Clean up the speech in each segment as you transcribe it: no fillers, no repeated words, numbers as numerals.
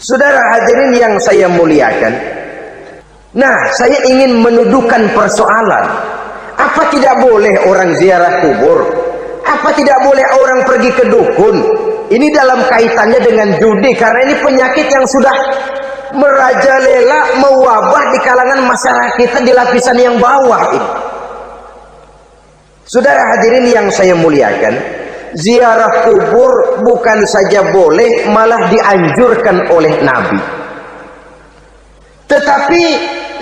Saudara hadirin yang saya muliakan, nah saya ingin menuduhkan persoalan. Apa tidak boleh orang ziarah kubur? Apa tidak boleh orang pergi ke dukun? Ini dalam kaitannya dengan judi, karena ini penyakit yang sudah merajalela, mewabah di kalangan masyarakat kita di lapisan yang bawah ini. Saudara hadirin yang saya muliakan, ziarah kubur bukan saja boleh, malah dianjurkan oleh Nabi. Tetapi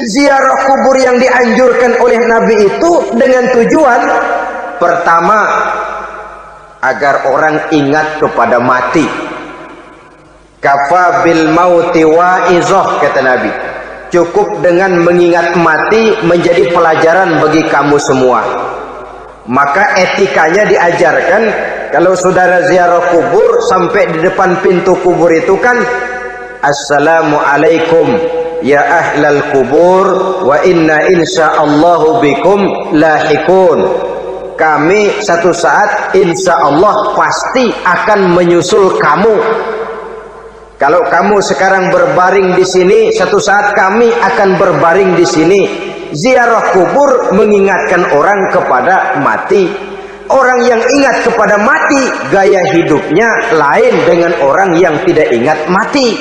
ziarah kubur yang dianjurkan oleh Nabi itu dengan tujuan pertama, agar orang ingat kepada mati. Kafa bil mauti wa'izah, kata Nabi. Cukup dengan mengingat mati menjadi pelajaran bagi kamu semua. Maka etikanya diajarkan, kalau saudara ziarah kubur, sampai di depan pintu kubur itu kan, Assalamualaikum ya ahlal kubur wa inna insyaallahu bikum lahikun. Kami satu saat insya Allah pasti akan menyusul kamu. Kalau kamu sekarang berbaring di sini, satu saat kami akan berbaring di sini. Ziarah kubur mengingatkan orang kepada mati. Orang yang ingat kepada mati, gaya hidupnya lain dengan orang yang tidak ingat mati.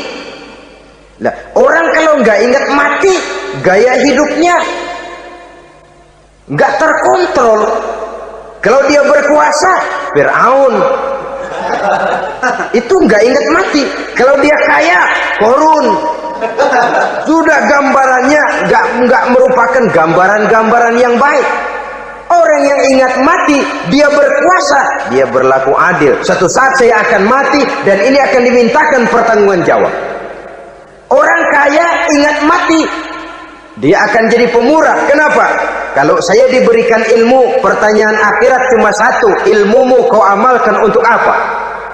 Nah, orang kalau nggak ingat mati, gaya hidupnya nggak terkontrol. Kalau dia berkuasa, Fir'aun, itu nggak ingat mati. Kalau dia kaya, Korun. Sudah gambarannya nggak merupakan gambaran-gambaran yang baik. Orang yang ingat mati, dia berkuasa, dia berlaku adil. Suatu saat saya akan mati dan ini akan dimintakan pertanggungan jawab. Orang kaya ingat mati, dia akan jadi pemurah. Kenapa? Kalau saya diberikan ilmu, pertanyaan akhirat cuma satu, ilmumu kau amalkan untuk apa?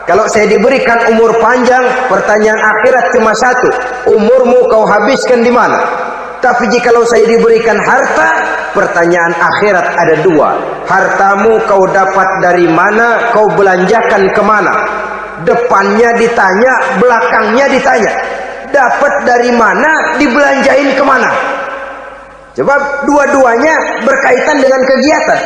Kalau saya diberikan umur panjang, pertanyaan akhirat cuma satu, umurmu kau habiskan di mana? Tapi jikalau saya diberikan harta, pertanyaan akhirat ada dua, hartamu kau dapat dari mana, kau belanjakan kemana? Depannya ditanya, belakangnya ditanya. Dapat dari mana, dibelanjain kemana? Sebab dua-duanya berkaitan dengan kegiatan.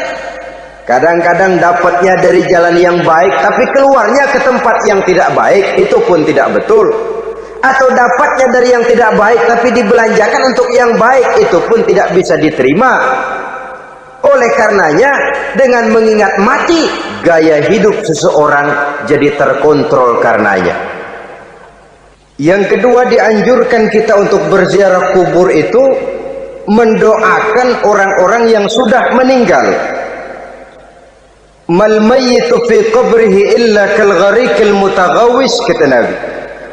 Kadang-kadang dapatnya dari jalan yang baik, tapi keluarnya ke tempat yang tidak baik, itu pun tidak betul. Atau dapatnya dari yang tidak baik, tapi dibelanjakan untuk yang baik, itu pun tidak bisa diterima. Oleh karenanya, dengan mengingat mati, gaya hidup seseorang jadi terkontrol karenanya. Yang kedua, dianjurkan kita untuk berziarah kubur itu mendoakan orang-orang yang sudah meninggal. Mal mayyitu fi qabrihi illa kal gharikil mutaghawis, kata Nabi.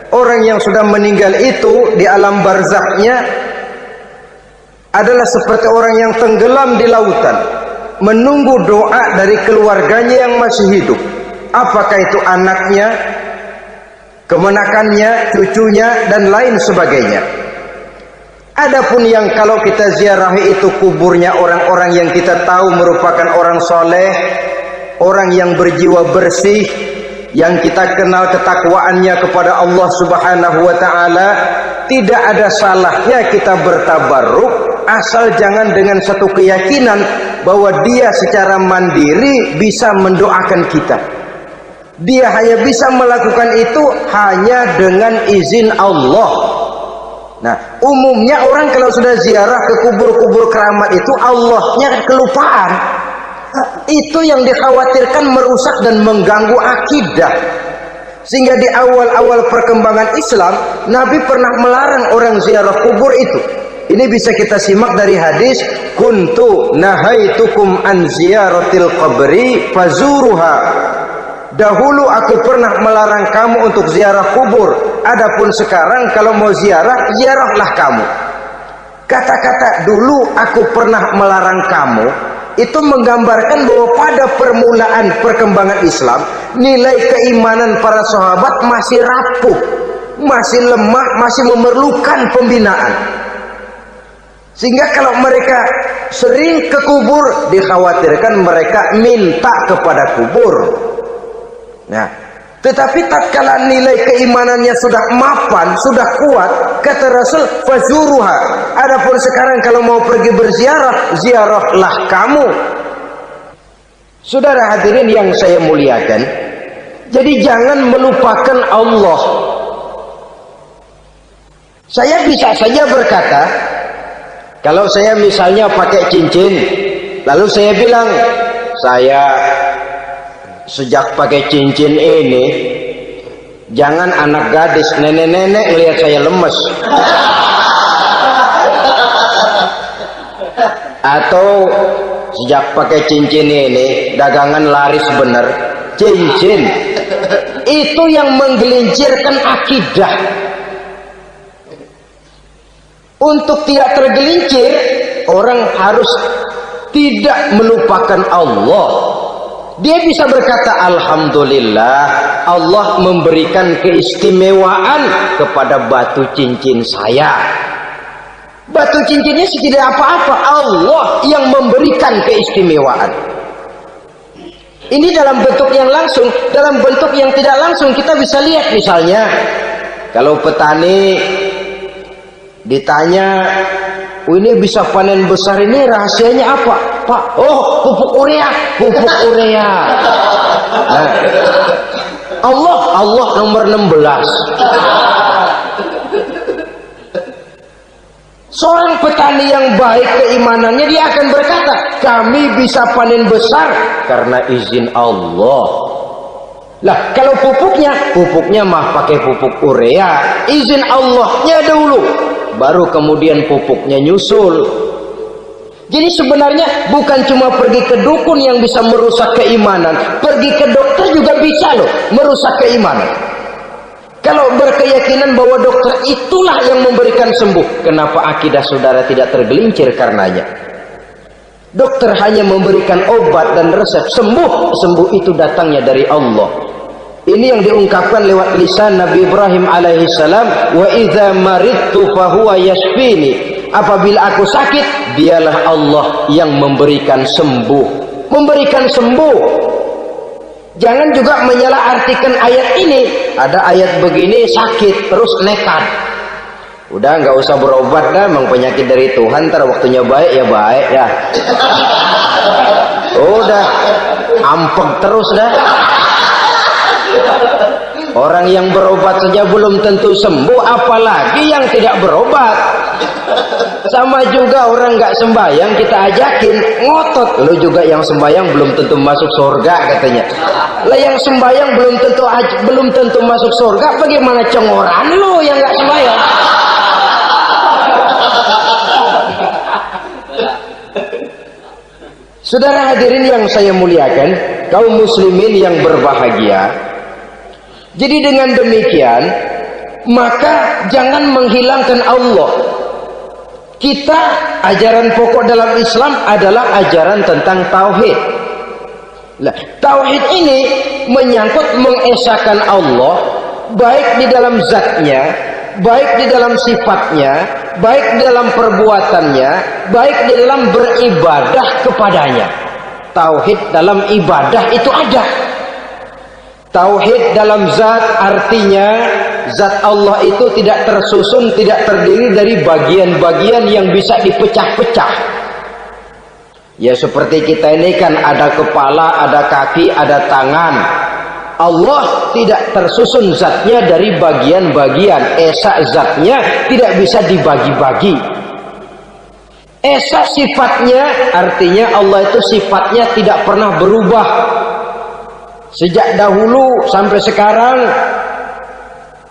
Orang yang sudah meninggal itu di alam barzakhnya adalah seperti orang yang tenggelam di lautan, menunggu doa dari keluarganya yang masih hidup. Apakah itu anaknya, kemenakannya, cucunya, dan lain sebagainya. Adapun yang kalau kita ziarahi itu kuburnya orang-orang yang kita tahu merupakan orang soleh, orang yang berjiwa bersih, yang kita kenal ketakwaannya kepada Allah Subhanahu wa ta'ala, tidak ada salahnya kita bertabarruk, asal jangan dengan satu keyakinan bahwa dia secara mandiri bisa mendoakan kita. Dia hanya bisa melakukan itu hanya dengan izin Allah. Nah, umumnya orang kalau sudah ziarah ke kubur-kubur keramat itu, Allahnya kelupaan. Itu yang dikhawatirkan merusak dan mengganggu akidah. Sehingga di awal-awal perkembangan Islam, Nabi pernah melarang orang ziarah kubur itu. Ini bisa kita simak dari hadis, kuntu nahaitukum an ziyaratil qabri fazuruha. Dahulu aku pernah melarang kamu untuk ziarah kubur. Adapun sekarang kalau mau ziarah, ziarahlah kamu. Kata-kata dulu aku pernah melarang kamu itu menggambarkan bahwa pada permulaan perkembangan Islam, nilai keimanan para sahabat masih rapuh, masih lemah, masih memerlukan pembinaan. Sehingga kalau mereka sering ke kubur, dikhawatirkan mereka minta kepada kubur. Nah, Tetapi tatkala nilai keimanannya sudah mapan, sudah kuat, kata Rasul, fazuruha. Adapun sekarang kalau mau pergi berziarah, ziarahlah kamu. Saudara hadirin yang saya muliakan, jadi jangan melupakan Allah. Saya bisa saja berkata, kalau saya misalnya pakai cincin, lalu saya bilang, saya sejak pakai cincin ini, jangan anak gadis, nenek-nenek lihat saya lemes. Atau sejak pakai cincin ini, dagangan laris bener. Cincin itu yang menggelincirkan akidah. Untuk tidak tergelincir, orang harus tidak melupakan Allah. Dia bisa berkata, alhamdulillah, Allah memberikan keistimewaan kepada batu cincin saya. Batu cincinnya tidak apa-apa, Allah yang memberikan keistimewaan. Ini dalam bentuk yang langsung. Dalam bentuk yang tidak langsung kita bisa lihat, misalnya kalau petani ditanya, ini bisa panen besar ini rahasianya apa, Pak? Oh, pupuk urea, pupuk urea. Nah, Allah nomor 16. Seorang petani yang baik keimanannya, dia akan berkata, kami bisa panen besar karena izin Allah. Lah, kalau pupuknya mah pakai pupuk urea, izin Allahnya dulu, baru kemudian pupuknya nyusul. Jadi sebenarnya bukan cuma pergi ke dukun yang bisa merusak keimanan, pergi ke dokter juga bisa loh merusak keimanan. Kalau berkeyakinan bahwa dokter itulah yang memberikan sembuh, kenapa akidah saudara tidak tergelincir karenanya? Dokter hanya memberikan obat dan resep, sembuh itu datangnya dari Allah. Ini yang diungkapkan lewat lisan Nabi Ibrahim alaihissalam, wa idza maridtu fahuwa yashfini. Apabila aku sakit, dialah Allah yang memberikan sembuh. Memberikan sembuh. Jangan juga menyalahartikan ayat ini. Ada ayat begini sakit terus nekat. Udah nggak usah berobat dah, memang penyakit dari Tuhan, ntar waktunya baik ya baik dah. Udah ampeg terus dah. Orang yang berobat saja belum tentu sembuh, apalagi yang tidak berobat. Sama juga orang nggak sembahyang kita ajakin ngotot, lu juga yang sembahyang belum tentu masuk surga katanya. Lah yang sembahyang belum tentu masuk surga, bagaimana cengoran lu yang nggak sembahyang? Saudara hadirin yang saya muliakan, kaum muslimin yang berbahagia. Jadi dengan demikian, maka jangan menghilangkan Allah. Kita, ajaran pokok dalam Islam adalah ajaran tentang tauhid. Nah, tauhid ini menyangkut mengesahkan Allah, baik di dalam zatnya, baik di dalam sifatnya, baik di dalam perbuatannya, baik di dalam beribadah kepadanya. Tauhid dalam ibadah itu ada. Tauhid dalam zat artinya zat Allah itu tidak tersusun, tidak terdiri dari bagian-bagian yang bisa dipecah-pecah. Ya seperti kita ini kan ada kepala, ada kaki, ada tangan. Allah tidak tersusun zatnya dari bagian-bagian. Esa zatnya tidak bisa dibagi-bagi. Esa sifatnya artinya Allah itu sifatnya tidak pernah berubah. Sejak dahulu sampai sekarang,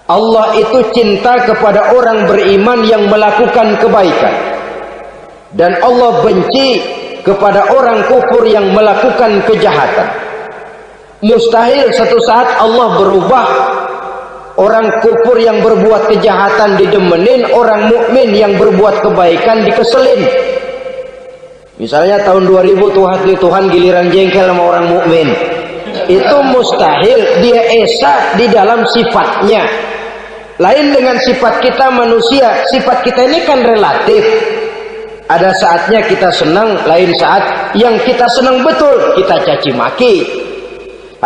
Allah itu cinta kepada orang beriman yang melakukan kebaikan, dan Allah benci kepada orang kufur yang melakukan kejahatan. Mustahil satu saat Allah berubah. Orang kufur yang berbuat kejahatan didemenin, orang mukmin yang berbuat kebaikan dikeselin. Misalnya tahun 2000 Tuhan giliran jengkel sama orang mukmin. Itu mustahil, dia esa di dalam sifatnya. Lain dengan sifat kita manusia. Sifat kita ini kan relatif. Ada saatnya kita senang, lain saat yang kita senang betul kita caci maki.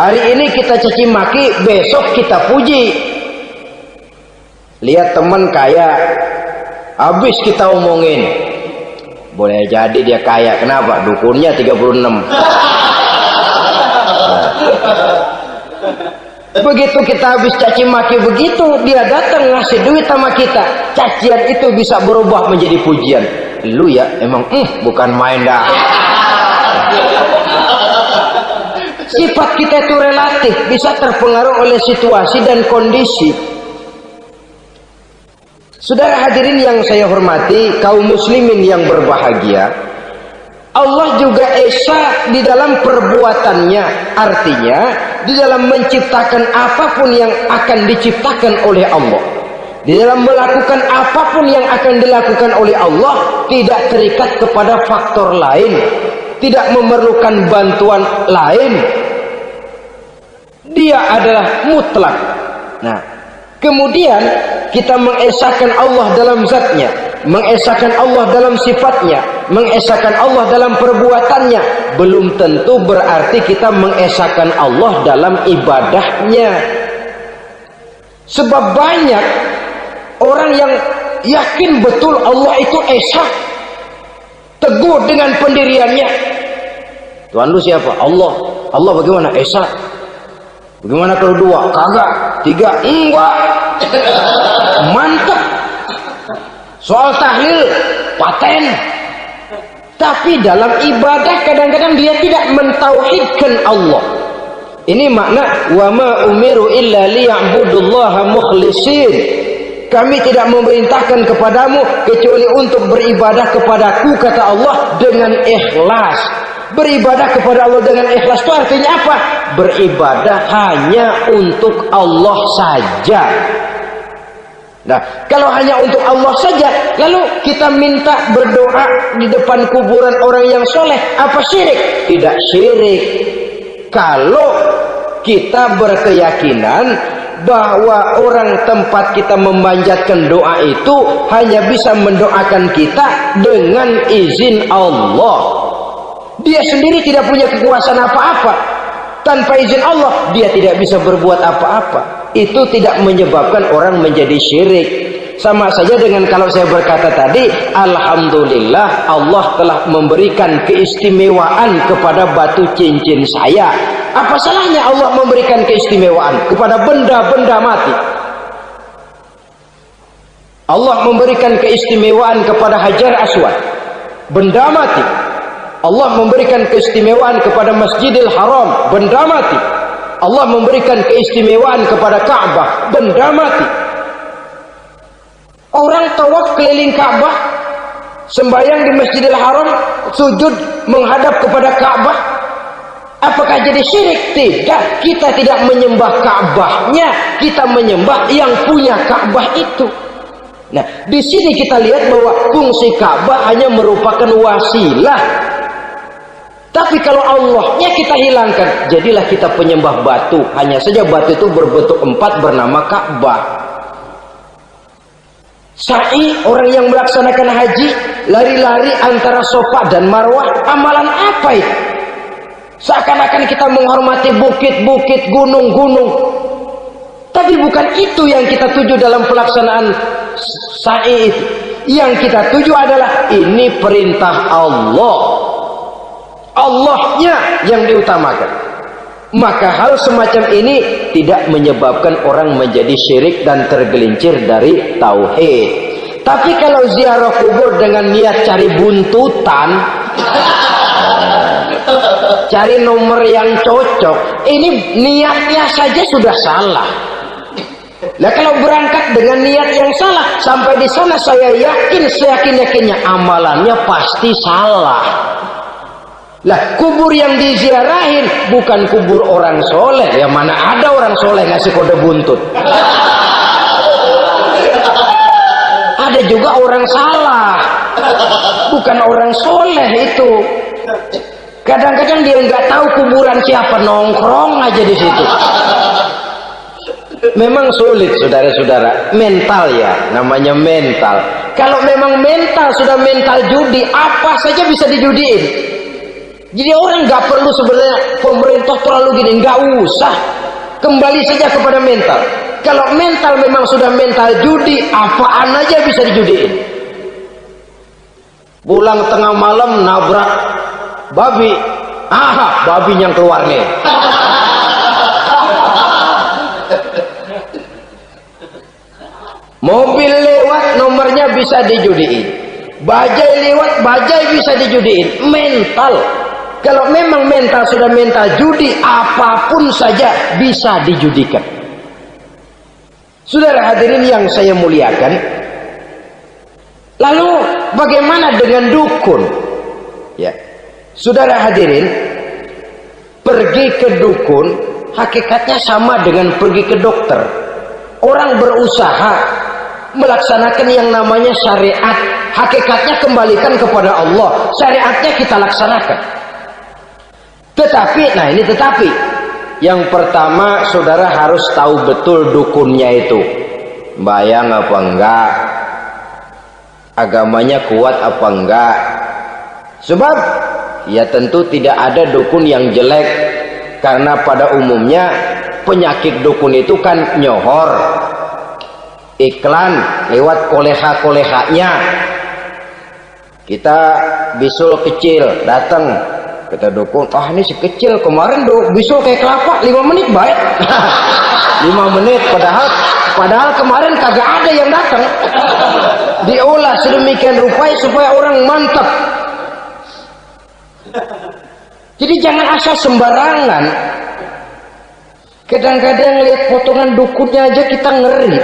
Hari ini kita caci maki, besok kita puji. Lihat teman kaya, habis kita omongin, boleh jadi dia kaya. Kenapa? Dukunnya 36. Begitu kita habis caci maki begitu, dia datang ngasih duit sama kita. Cacian itu bisa berubah menjadi pujian. Lu ya emang bukan main dah. Sifat kita itu relatif, bisa terpengaruh oleh situasi dan kondisi. Saudara hadirin yang saya hormati, kaum muslimin yang berbahagia, Allah juga esa di dalam perbuatannya. Artinya di dalam menciptakan apapun yang akan diciptakan oleh Allah, di dalam melakukan apapun yang akan dilakukan oleh Allah, tidak terikat kepada faktor lain, tidak memerlukan bantuan lain. Dia adalah mutlak. Nah, kemudian kita mengesahkan Allah dalam zatnya, mengesahkan Allah dalam sifatnya, mengesahkan Allah dalam perbuatannya. Belum tentu berarti kita mengesahkan Allah dalam ibadahnya. Sebab banyak orang yang yakin betul Allah itu esa, teguh dengan pendiriannya. Tuhan lu siapa? Allah. Allah bagaimana? Esa. Bagaimana kalau 2? Kagak. 3? Enggak. Mantap. Soal tahlil paten. Tapi dalam ibadah kadang-kadang dia tidak mentauhidkan Allah. Ini makna wa ma umiru illa liya'budullaha mukhlisin. Kami tidak memerintahkan kepadamu kecuali untuk beribadah kepadaku, kata Allah, dengan ikhlas. Beribadah kepada Allah dengan ikhlas itu artinya apa? Beribadah hanya untuk Allah saja. Nah, kalau hanya untuk Allah saja, lalu kita minta berdoa di depan kuburan orang yang soleh, apa syirik? Tidak syirik. Kalau kita berkeyakinan bahwa orang tempat kita memanjatkan doa itu hanya bisa mendoakan kita dengan izin Allah. Dia sendiri tidak punya kekuasaan apa-apa. Tanpa izin Allah, dia tidak bisa berbuat apa-apa. Itu tidak menyebabkan orang menjadi syirik. Sama saja dengan kalau saya berkata tadi, alhamdulillah Allah telah memberikan keistimewaan kepada batu cincin saya. Apa salahnya Allah memberikan keistimewaan kepada benda-benda mati? Allah memberikan keistimewaan kepada Hajar Aswad, benda mati. Allah memberikan keistimewaan kepada Masjidil Haram, benda mati. Allah memberikan keistimewaan kepada Ka'bah, benda mati. Orang tawaf keliling Ka'bah, sembahyang di Masjidil Haram, sujud menghadap kepada Ka'bah. Apakah jadi syirik? Tidak. Kita tidak menyembah Ka'bahnya, kita menyembah yang punya Ka'bah itu. Nah, di sini kita lihat bahwa fungsi Ka'bah hanya merupakan wasilah. Tapi kalau Allahnya kita hilangkan, jadilah kita penyembah batu. Hanya saja batu itu berbentuk 4 bernama Ka'bah. Sa'i, orang yang melaksanakan haji, lari-lari antara Safa dan Marwah, amalan apa itu? Seakan-akan kita menghormati bukit-bukit, gunung-gunung. Tapi bukan itu yang kita tuju dalam pelaksanaan sa'i itu. Yang kita tuju adalah ini perintah Allah. Allahnya yang diutamakan. Maka hal semacam ini tidak menyebabkan orang menjadi syirik dan tergelincir dari tauhid. Tapi kalau ziarah kubur dengan niat cari buntutan, cari nomor yang cocok, ini niatnya saja sudah salah. Nah, kalau berangkat dengan niat yang salah, sampai di sana saya yakin, seyakin-yakinnya amalannya pasti salah. Lah, kubur yang diziarahin bukan kubur orang soleh. Ya mana ada orang soleh ngasih kode buntut. Ada juga orang salah, bukan orang soleh itu. Kadang-kadang dia nggak tahu kuburan siapa, nongkrong aja di situ. Memang sulit, saudara-saudara. Mental ya, namanya mental. Kalau memang mental sudah mental judi, apa saja bisa dijudiin. Jadi orang nggak perlu sebenarnya pemerintah terlalu gini, nggak usah. Kembali saja kepada mental. Kalau mental memang sudah mental judi, apaan aja bisa dijudiin. Pulang tengah malam nabrak babi, babi yang keluar nih. Mobil lewat nomornya bisa dijudiin. Bajai lewat bajai bisa dijudiin. Mental. Kalau memang mental sudah mental judi, apapun saja bisa dijudikan. Saudara hadirin yang saya muliakan, lalu bagaimana dengan dukun? Ya, saudara hadirin, pergi ke dukun hakikatnya sama dengan pergi ke dokter. Orang berusaha melaksanakan yang namanya syariat, hakikatnya kembalikan kepada Allah. Syariatnya kita laksanakan. Tetapi, nah ini tetapi, yang pertama saudara harus tahu betul dukunnya itu bayang apa enggak, agamanya kuat apa enggak. Sebab ya tentu tidak ada dukun yang jelek, karena pada umumnya penyakit dukun itu kan nyohor, iklan lewat koleha-kolehanya. Kita bisul kecil datang, kata dukun, ini si kecil kemarin bisul kayak kelapa 5 menit baik. 5 menit padahal kemarin kagak ada yang datang. Diolah sedemikian rupa supaya orang mantap. Jadi jangan asal sembarangan. Kadang-kadang lihat potongan dukunnya aja kita ngeri.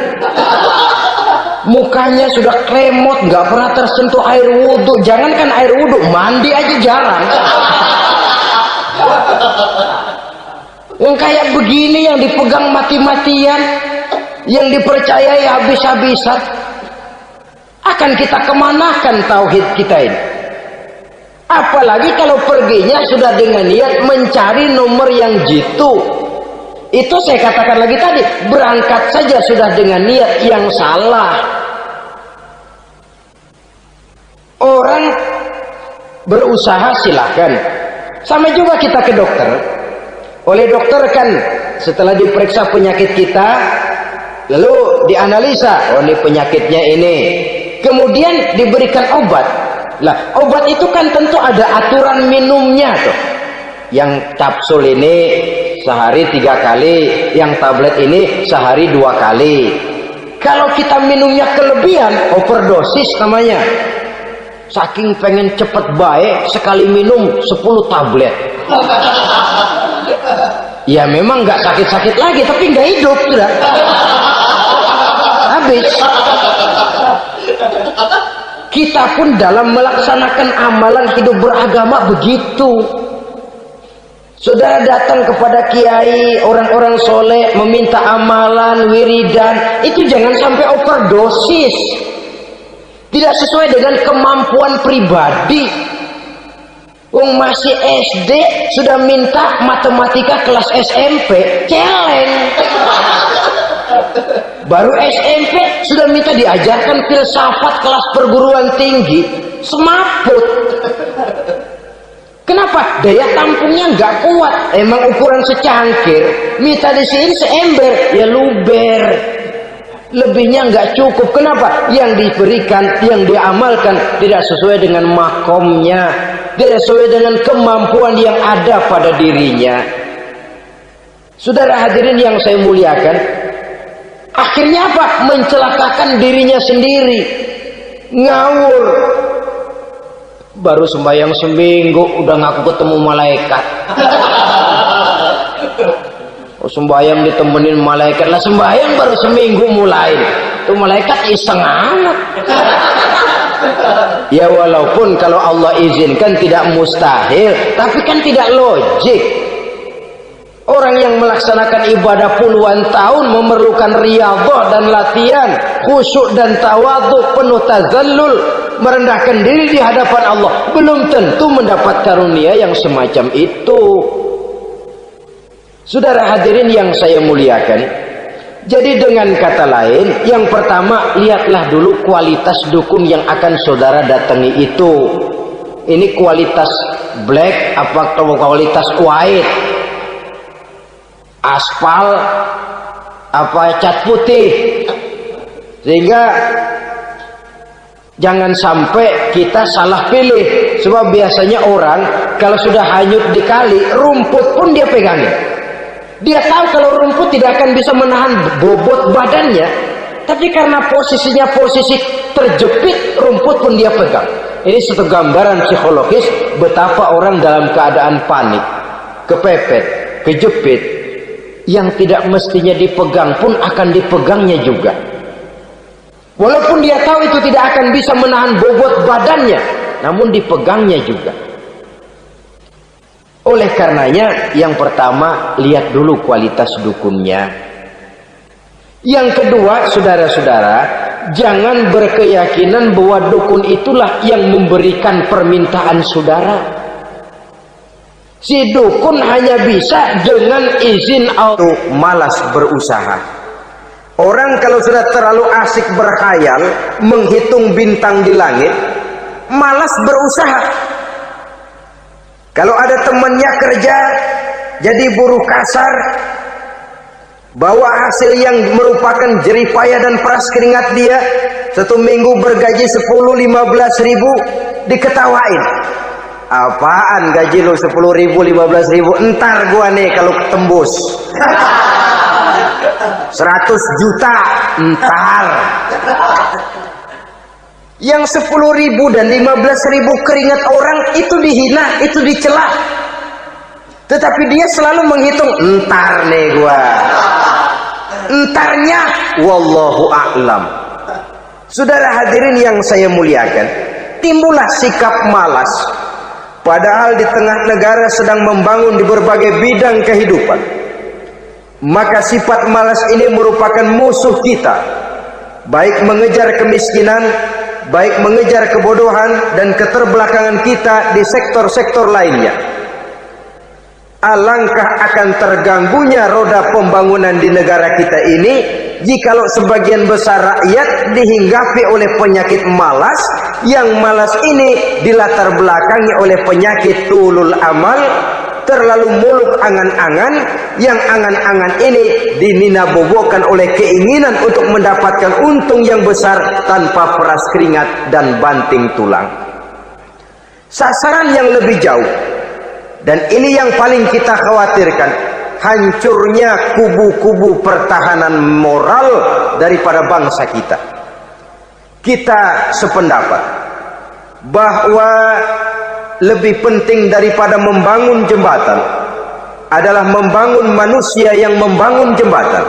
Mukanya sudah kremot, nggak pernah tersentuh air wudhu. Jangankan air wudhu, mandi aja jarang. Yang kayak begini yang dipegang mati-matian, yang dipercayai habis-habisan, akan kita kemanakan tauhid kita ini? Apalagi kalau perginya sudah dengan niat mencari nomor yang jitu. Itu saya katakan lagi tadi, berangkat saja sudah dengan niat yang salah. Orang berusaha silahkan. Sama juga kita ke dokter. Oleh dokter kan setelah diperiksa penyakit kita, lalu dianalisa, ini penyakitnya ini. Kemudian diberikan obat. Lah, obat itu kan tentu ada aturan minumnya tuh. Yang kapsul ini sehari 3 kali, yang tablet ini sehari 2 kali. Kalau kita minumnya kelebihan, overdosis namanya. Saking pengen cepet baik, sekali minum 10 tablet. Ya memang nggak sakit-sakit lagi, tapi nggak hidup sudah. Habis. Kita pun dalam melaksanakan amalan hidup beragama begitu. Saudara datang kepada kiai, orang-orang soleh, meminta amalan, wiridan, itu jangan sampai overdosis. Tidak sesuai dengan kemampuan pribadi. Masih SD sudah minta matematika kelas SMP, celeng. Baru SMP sudah minta diajarkan filsafat kelas perguruan tinggi, semaput. Kenapa? Daya tampungnya nggak kuat. Emang ukuran secangkir, minta di sini seember, ya luber. Lebihnya nggak cukup. Kenapa? Yang diberikan, yang diamalkan tidak sesuai dengan makomnya, tidak sesuai dengan kemampuan yang ada pada dirinya. Saudara hadirin yang saya muliakan, akhirnya apa? Mencelakakan dirinya sendiri, ngawur. Baru sembahyang seminggu udah ngaku ketemu malaikat. Sembahyang ditemenin malaikat lah, sembahyang baru seminggu mulai tuh malaikat iseng amat. Ya walaupun kalau Allah izinkan tidak mustahil, tapi kan tidak logik. Orang yang melaksanakan ibadah puluhan tahun memerlukan riyadhah dan latihan, khusyuk dan tawadhu, penuh tazallul, merendahkan diri di hadapan Allah, belum tentu mendapat karunia yang semacam itu. Saudara hadirin yang saya muliakan, jadi dengan kata lain, yang pertama lihatlah dulu kualitas dukun yang akan saudara datangi itu. ini kualitas black apa kualitas white, aspal apa cat putih, sehingga jangan sampai kita salah pilih. Sebab biasanya orang kalau sudah hanyut di kali, rumput pun dia pegangin. Dia tahu kalau rumput tidak akan bisa menahan bobot badannya, tapi karena posisinya posisi terjepit, rumput pun dia pegang. Ini satu gambaran psikologis betapa orang dalam keadaan panik, kepepet, kejepit, yang tidak mestinya dipegang pun akan dipegangnya juga. Walaupun dia tahu itu tidak akan bisa menahan bobot badannya, namun dipegangnya juga. Oleh karenanya, yang pertama, lihat dulu kualitas dukunnya. Yang kedua, saudara-saudara, jangan berkeyakinan bahwa dukun itulah yang memberikan permintaan saudara. Si dukun hanya bisa dengan izin Allah. Malas berusaha. Orang kalau sudah terlalu asik berkhayal, menghitung bintang di langit, malas berusaha. Kalau ada temannya kerja jadi buruh kasar, bawa hasil yang merupakan jeripaya dan peras keringat dia, satu minggu bergaji 10-15 ribu, diketawain. Apaan gaji lu 10 ribu 15 ribu, entar gua nih kalau tembus 100 juta entar. Yang 10 ribu dan 15 ribu keringat orang itu dihina, itu dicela. Tetapi dia selalu menghitung, entar nih gua, entarnya wallahu a'lam. Saudara hadirin yang saya muliakan, timbullah sikap malas. Padahal di tengah negara sedang membangun di berbagai bidang kehidupan. Maka sifat malas ini merupakan musuh kita, baik mengejar kemiskinan, baik mengejar kebodohan dan keterbelakangan kita di sektor-sektor lainnya. Alangkah akan terganggunya roda pembangunan di negara kita ini jikalau sebagian besar rakyat dihinggapi oleh penyakit malas, yang malas ini dilatar belakangi oleh penyakit tulul amal, terlalu muluk angan-angan, yang angan-angan ini dininabobokan oleh keinginan untuk mendapatkan untung yang besar tanpa peras keringat dan banting tulang. Sasaran yang lebih jauh, dan ini yang paling kita khawatirkan, hancurnya kubu-kubu pertahanan moral daripada bangsa kita. Kita sependapat bahwa lebih penting daripada membangun jembatan adalah membangun manusia yang membangun jembatan.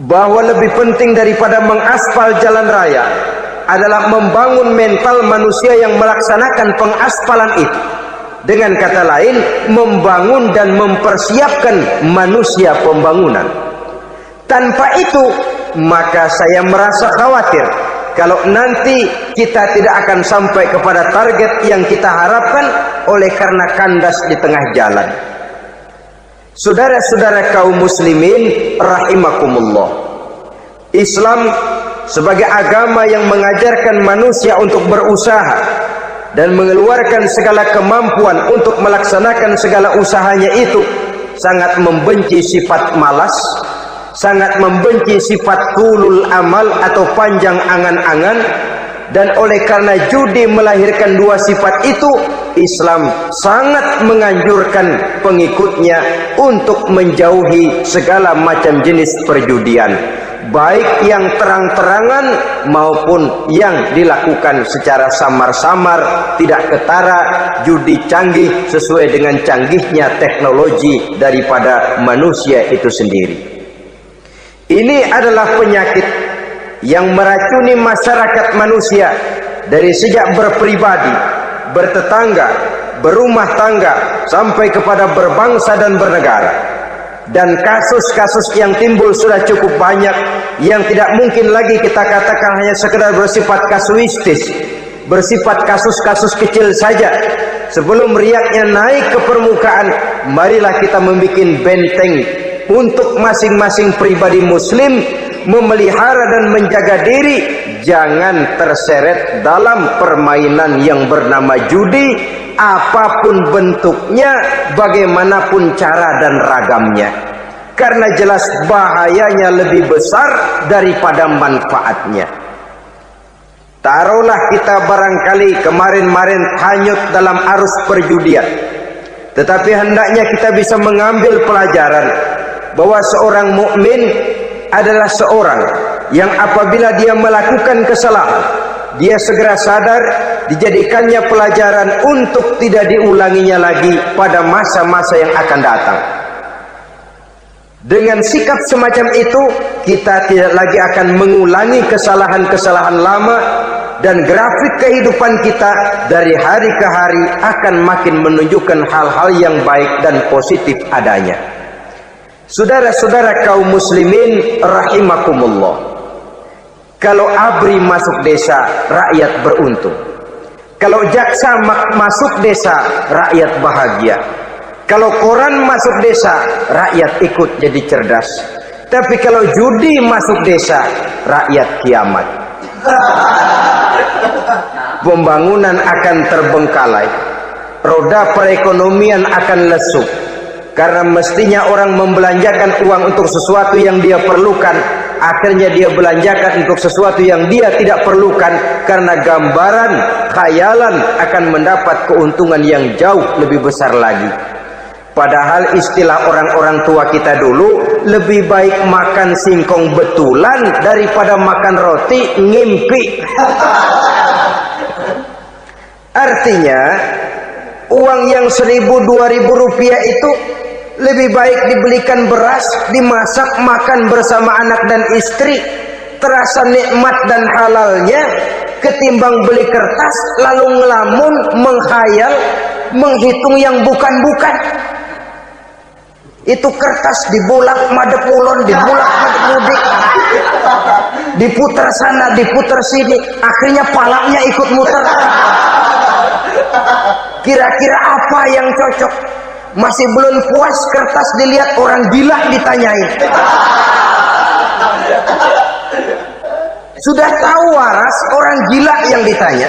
Bahwa lebih penting daripada mengaspal jalan raya adalah membangun mental manusia yang melaksanakan pengaspalan itu. Dengan kata lain, membangun dan mempersiapkan manusia pembangunan. Tanpa itu, maka saya merasa khawatir kalau nanti kita tidak akan sampai kepada target yang kita harapkan oleh karena kandas di tengah jalan. Saudara-saudara kaum muslimin rahimakumullah, Islam sebagai agama yang mengajarkan manusia untuk berusaha dan mengeluarkan segala kemampuan untuk melaksanakan segala usahanya itu, sangat membenci sifat malas, sangat membenci sifat tulul amal atau panjang angan-angan. Dan oleh karena judi melahirkan dua sifat itu, Islam sangat menganjurkan pengikutnya untuk menjauhi segala macam jenis perjudian, baik yang terang-terangan maupun yang dilakukan secara samar-samar, tidak ketara, judi canggih sesuai dengan canggihnya teknologi daripada manusia itu sendiri. Ini adalah penyakit yang meracuni masyarakat manusia dari sejak berpribadi, bertetangga, berumah tangga, sampai kepada berbangsa dan bernegara. Dan kasus-kasus yang timbul sudah cukup banyak, yang tidak mungkin lagi kita katakan hanya sekedar bersifat kasuistis, bersifat kasus-kasus kecil saja. Sebelum riaknya naik ke permukaan, marilah kita membuat benteng untuk masing-masing pribadi muslim memelihara dan menjaga diri, jangan terseret dalam permainan yang bernama judi, apapun bentuknya, bagaimanapun cara dan ragamnya, karena jelas bahayanya lebih besar daripada manfaatnya. Taruhlah kita barangkali kemarin-marin hanyut dalam arus perjudian, tetapi hendaknya kita bisa mengambil pelajaran bahwa seorang mukmin adalah seorang yang apabila dia melakukan kesalahan, dia segera sadar, dijadikannya pelajaran untuk tidak diulanginya lagi pada masa-masa yang akan datang. Dengan sikap semacam itu, kita tidak lagi akan mengulangi kesalahan-kesalahan lama, dan grafik kehidupan kita dari hari ke hari akan makin menunjukkan hal-hal yang baik dan positif adanya. Saudara-saudara kaum muslimin rahimakumullah, kalau ABRI masuk desa, rakyat beruntung. Kalau jaksa masuk desa, rakyat bahagia. Kalau koran masuk desa, rakyat ikut jadi cerdas. Tapi kalau judi masuk desa, rakyat kiamat. Pembangunan akan terbengkalai, roda perekonomian akan lesu, karena mestinya orang membelanjakan uang untuk sesuatu yang dia perlukan, akhirnya dia belanjakan untuk sesuatu yang dia tidak perlukan, karena gambaran khayalan akan mendapat keuntungan yang jauh lebih besar lagi. Padahal istilah orang-orang tua kita dulu, lebih baik makan singkong betulan daripada makan roti ngimpi. Artinya uang yang 1.000-2.000 rupiah itu lebih baik dibelikan beras, dimasak, makan bersama anak dan istri, terasa nikmat dan halalnya, ketimbang beli kertas lalu ngelamun, menghayal, menghitung yang bukan-bukan. Itu kertas dibulak madep ulon, dibulak madep mudik, diputar sana, diputar sini, akhirnya palanya ikut muter. Kira-kira apa yang cocok? Masih belum puas kertas dilihat, orang gila ditanyain. Sudah tahu waras, orang gila yang ditanya.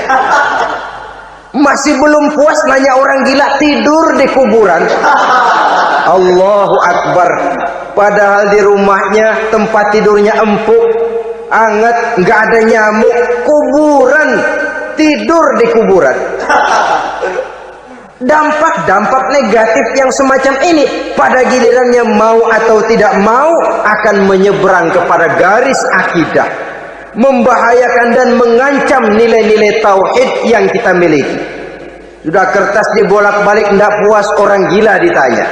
Masih belum puas nanya orang gila, tidur di kuburan. Allahu Akbar. Padahal di rumahnya tempat tidurnya empuk, anget, nggak ada nyamuk. Kuburan, tidur di kuburan. Dampak-dampak negatif yang semacam ini pada gilirannya mau atau tidak mau akan menyeberang kepada garis akidah, membahayakan dan mengancam nilai-nilai tauhid yang kita miliki. Sudah kertas dibolak-balik, tidak puas, orang gila ditanya.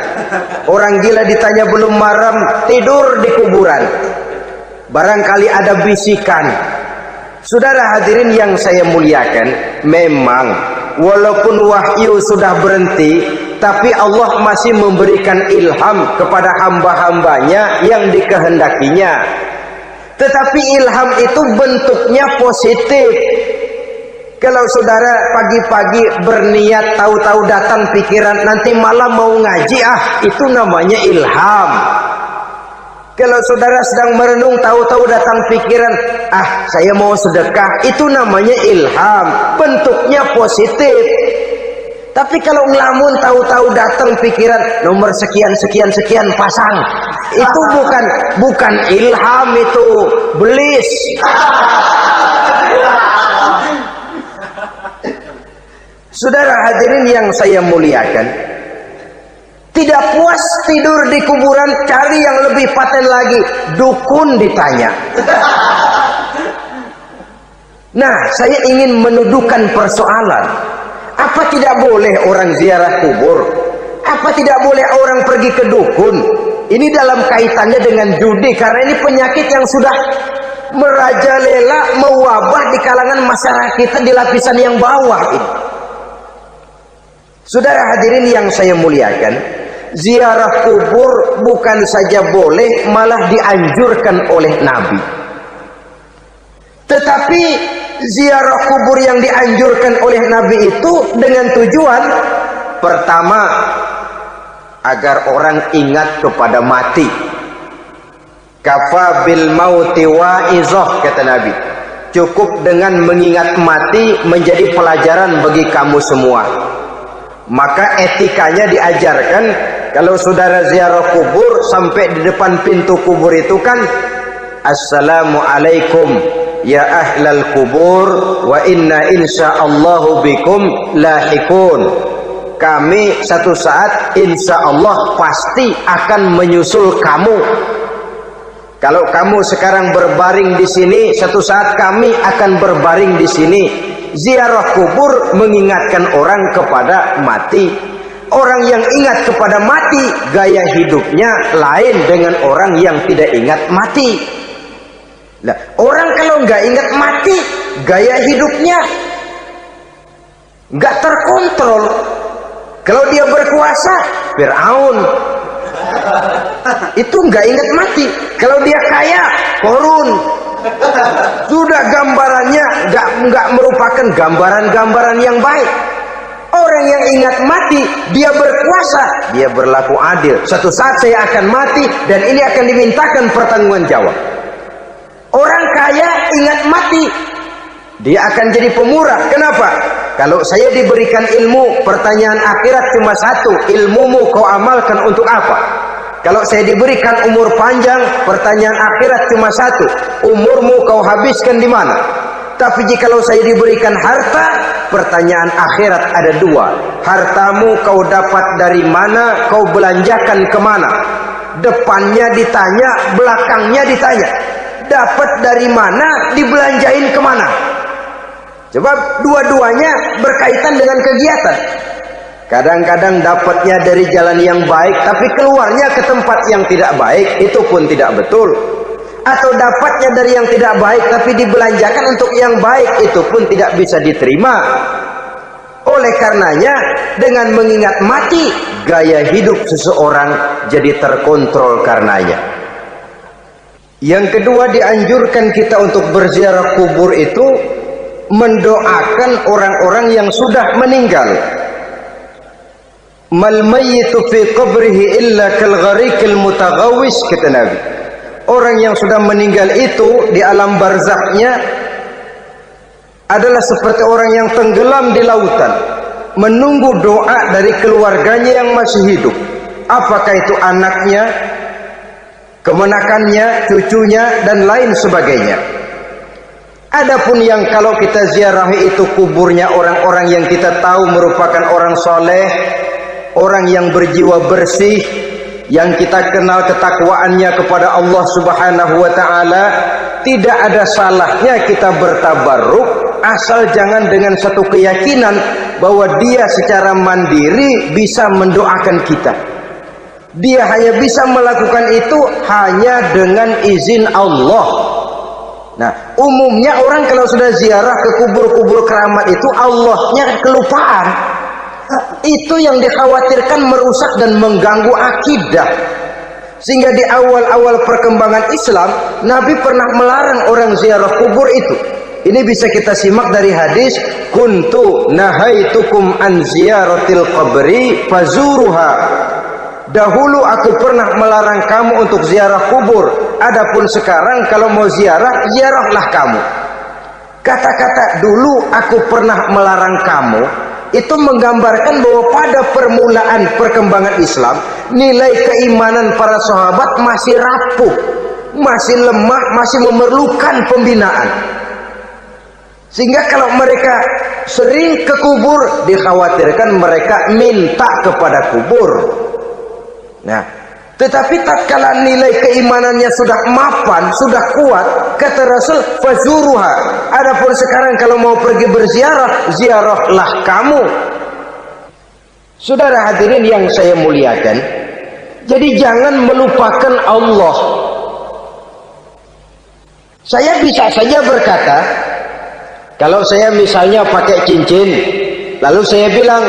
Orang gila ditanya belum maram, tidur di kuburan. Barangkali ada bisikan. Saudara hadirin yang saya muliakan, memang walaupun wahyu sudah berhenti, tapi Allah masih memberikan ilham kepada hamba-hambanya yang dikehendakinya. Tetapi ilham itu bentuknya positif. Kalau saudara pagi-pagi berniat, tahu-tahu datang pikiran nanti malam mau ngaji, itu namanya ilham. Kalau saudara sedang merenung, tahu-tahu datang pikiran, saya mau sedekah, itu namanya ilham, bentuknya positif. Tapi kalau ngelamun, tahu-tahu datang pikiran nomor sekian sekian sekian pasang, itu bukan ilham, itu belis. Saudara hadirin yang saya muliakan, tidak puas tidur di kuburan, cari yang lebih paten lagi, dukun ditanya. Nah, saya ingin menuduhkan persoalan. Apa tidak boleh orang ziarah kubur? Apa tidak boleh orang pergi ke dukun? Ini dalam kaitannya dengan judi, karena ini penyakit yang sudah merajalela, mewabah di kalangan masyarakat kita di lapisan yang bawah ini. Saudara hadirin yang saya muliakan, ziarah kubur bukan saja boleh, malah dianjurkan oleh Nabi. Tetapi ziarah kubur yang dianjurkan oleh Nabi itu dengan tujuan pertama, agar orang ingat kepada mati. Kafa bil mauti wa'izah, kata Nabi. cukup dengan mengingat mati menjadi pelajaran bagi kamu semua. Maka etikanya diajarkan, kalau saudara ziarah kubur sampai di depan pintu kubur itu kan, Assalamualaikum ya ahlal kubur wa inna insyaallahu bikum lahikun. Kami satu saat insya Allah pasti akan menyusul kamu. Kalau kamu sekarang berbaring di sini, satu saat kami akan berbaring di sini. Ziarah kubur mengingatkan orang kepada mati. Orang yang ingat kepada mati, gaya hidupnya lain dengan orang yang tidak ingat mati. Nah, orang kalau nggak ingat mati, gaya hidupnya nggak terkontrol. Kalau dia berkuasa, Fir'aun. Itu nggak ingat mati. Kalau dia kaya, Korun. Sudah gambarannya nggak merupakan gambaran-gambaran yang baik. Orang yang ingat mati, dia berkuasa, dia berlaku adil. Suatu saat saya akan mati dan ini akan dimintakan pertanggungan jawab. Orang kaya ingat mati, dia akan jadi pemurah. Kenapa? Kalau saya diberikan ilmu, pertanyaan akhirat cuma satu, ilmumu kau amalkan untuk apa? Kalau saya diberikan umur panjang, pertanyaan akhirat cuma satu, umurmu kau habiskan di mana? Tapi jikalau saya diberikan harta, pertanyaan akhirat ada dua, hartamu kau dapat dari mana, kau belanjakan kemana? Depannya ditanya, belakangnya ditanya. Dapat dari mana, dibelanjain kemana? Sebab dua-duanya berkaitan dengan kegiatan. Kadang-kadang dapatnya dari jalan yang baik, tapi keluarnya ke tempat yang tidak baik, itu pun tidak betul. Atau dapatnya dari yang tidak baik, tapi dibelanjakan untuk yang baik, itu pun tidak bisa diterima. Oleh karenanya, dengan mengingat mati, gaya hidup seseorang jadi terkontrol karenanya. Yang kedua, dianjurkan kita untuk berziarah kubur itu mendoakan orang-orang yang sudah meninggal. Mal mayyitu fi qabrihi illa kal gharikil mutaghawis, kata Nabi. Orang yang sudah meninggal itu di alam barzakhnya adalah seperti orang yang tenggelam di lautan, menunggu doa dari keluarganya yang masih hidup. Apakah itu anaknya, kemenakannya, cucunya, dan lain sebagainya. Adapun yang kalau kita ziarahi itu kuburnya orang-orang yang kita tahu merupakan orang soleh, orang yang berjiwa bersih, yang kita kenal ketakwaannya kepada Allah Subhanahu wa ta'ala, tidak ada salahnya kita bertabarruk, asal jangan dengan satu keyakinan bahwa dia secara mandiri bisa mendoakan kita. Dia hanya bisa melakukan itu hanya dengan izin Allah. Nah, umumnya orang kalau sudah ziarah ke kubur-kubur keramat itu Allahnya kelupaan. Itu yang dikhawatirkan merusak dan mengganggu akidah. Sehingga di awal-awal perkembangan Islam, Nabi pernah melarang orang ziarah kubur itu. Ini bisa kita simak dari hadis, kuntu nahaitukum an ziyaratil qabri fazuruha. Dahulu aku pernah melarang kamu untuk ziarah kubur, adapun sekarang kalau mau ziarah, ziarahlah kamu. Kata-kata dulu aku pernah melarang kamu itu menggambarkan bahwa pada permulaan perkembangan Islam, nilai keimanan para sahabat masih rapuh, masih lemah, masih memerlukan pembinaan. Sehingga kalau mereka sering ke kubur, dikhawatirkan mereka minta kepada kubur. Nah, tetapi tatkala nilai keimanannya sudah mapan, sudah kuat, kata Rasul, fazuruha. Adapun sekarang kalau mau pergi berziarah, ziarahlah kamu. Saudara hadirin yang saya muliakan, jadi jangan melupakan Allah. Saya bisa saja berkata, kalau saya misalnya pakai cincin, lalu saya bilang,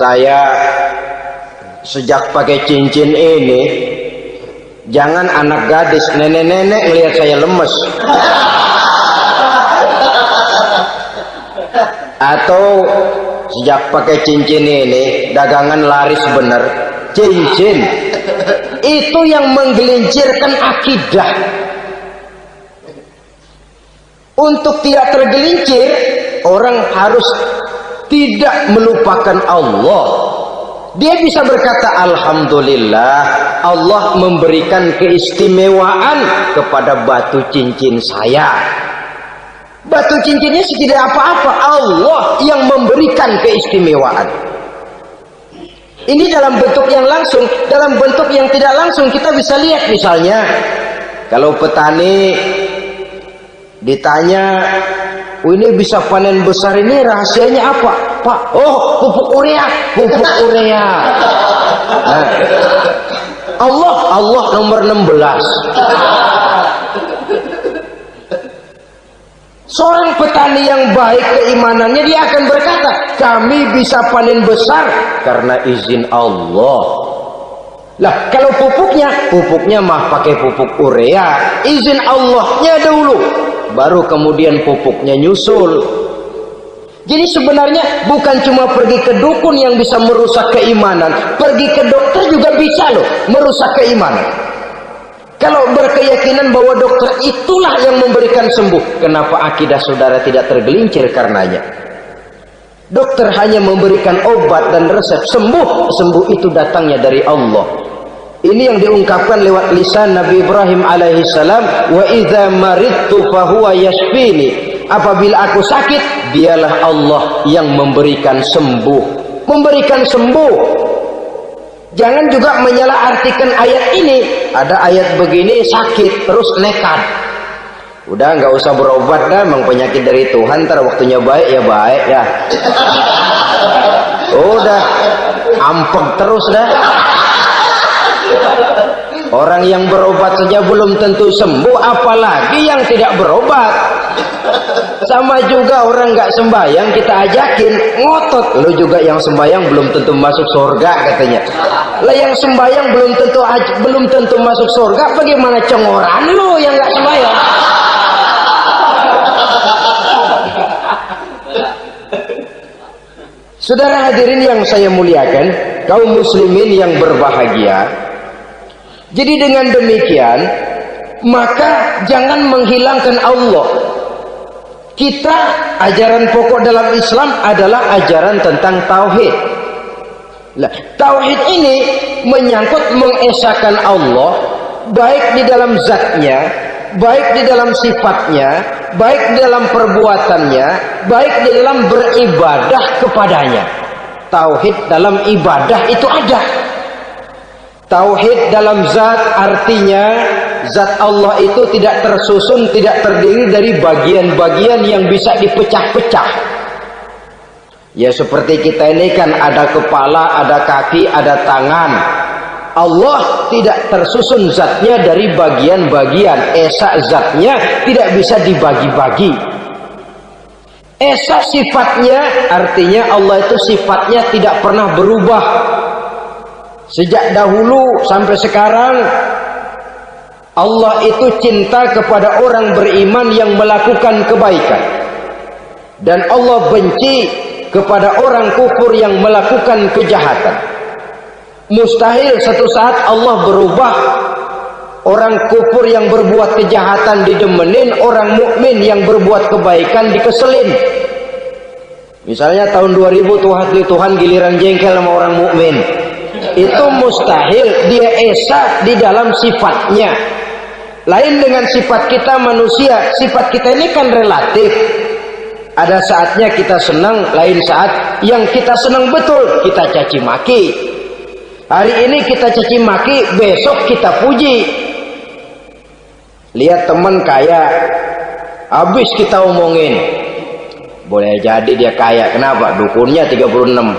saya sejak pakai cincin ini, jangan anak gadis, nenek-nenek melihat saya lemes. Atau sejak pakai cincin ini, dagangan laris bener. Cincin itu yang menggelincirkan akidah. Untuk tidak tergelincir, orang harus tidak melupakan Allah. Dia bisa berkata, alhamdulillah, Allah memberikan keistimewaan kepada batu cincin saya. Batu cincinnya tidak apa-apa, Allah yang memberikan keistimewaan. Ini dalam bentuk yang langsung. Dalam bentuk yang tidak langsung kita bisa lihat, misalnya kalau petani ditanya, oh ini bisa panen besar ini rahasianya apa Pak? Oh, pupuk urea. Pupuk urea. Nah, Allah nomor 16. Seorang petani yang baik keimanannya, dia akan berkata, kami bisa panen besar karena izin Allah. Lah, kalau pupuknya mah pakai pupuk urea, izin Allahnya dulu, baru kemudian pupuknya nyusul. Jadi sebenarnya bukan cuma pergi ke dukun yang bisa merusak keimanan, pergi ke dokter juga bisa loh merusak keimanan. Kalau berkeyakinan bahwa dokter itulah yang memberikan sembuh, kenapa akidah saudara tidak tergelincir karenanya? Dokter hanya memberikan obat dan resep, sembuh itu datangnya dari Allah. Ini yang diungkapkan lewat lisan Nabi Ibrahim alaihissalam, wa idza maridtu fahuwa yashfini. Apabila aku sakit, dialah Allah yang memberikan sembuh. Memberikan sembuh. Jangan juga menyalahartikan ayat ini. Ada ayat begini sakit terus nekat. Udah nggak usah berobat dah, memang penyakit dari Tuhan, ntar waktunya baik ya baik ya. Udah ampek terus dah. Orang yang berobat saja belum tentu sembuh, apalagi yang tidak berobat. Sama juga orang nggak sembahyang kita ajakin ngotot, lu juga yang sembahyang belum tentu masuk surga katanya. Lah yang sembahyang belum tentu masuk surga, bagaimana cengoran lu yang nggak sembahyang? Saudara hadirin yang saya muliakan, kaum muslimin yang berbahagia. Jadi dengan demikian, maka jangan menghilangkan Allah. Kita, ajaran pokok dalam Islam adalah ajaran tentang tauhid. Nah, tauhid ini menyangkut mengesahkan Allah, baik di dalam zatnya, baik di dalam sifatnya, baik di dalam perbuatannya, baik di dalam beribadah kepadanya. Tauhid dalam ibadah itu ada. Tauhid dalam zat artinya zat Allah itu tidak tersusun, tidak terdiri dari bagian-bagian yang bisa dipecah-pecah. Ya seperti kita ini kan ada kepala, ada kaki, ada tangan. Allah tidak tersusun zatnya dari bagian-bagian. Esa zatnya tidak bisa dibagi-bagi. Esa sifatnya artinya Allah itu sifatnya tidak pernah berubah. Sejak dahulu sampai sekarang Allah itu cinta kepada orang beriman yang melakukan kebaikan, dan Allah benci kepada orang kufur yang melakukan kejahatan. Mustahil satu saat Allah berubah. Orang kufur yang berbuat kejahatan didemenin, orang mukmin yang berbuat kebaikan dikeselin. Misalnya tahun 2000 Tuhan giliran jengkel sama orang mukmin. Itu mustahil, dia esa di dalam sifatnya. Lain dengan sifat kita manusia. Sifat kita ini kan relatif. Ada saatnya kita senang, lain saat yang kita senang betul kita caci maki. Hari ini kita caci maki, besok kita puji. Lihat teman kaya, habis kita omongin, boleh jadi dia kaya. Kenapa? Dukunnya 36.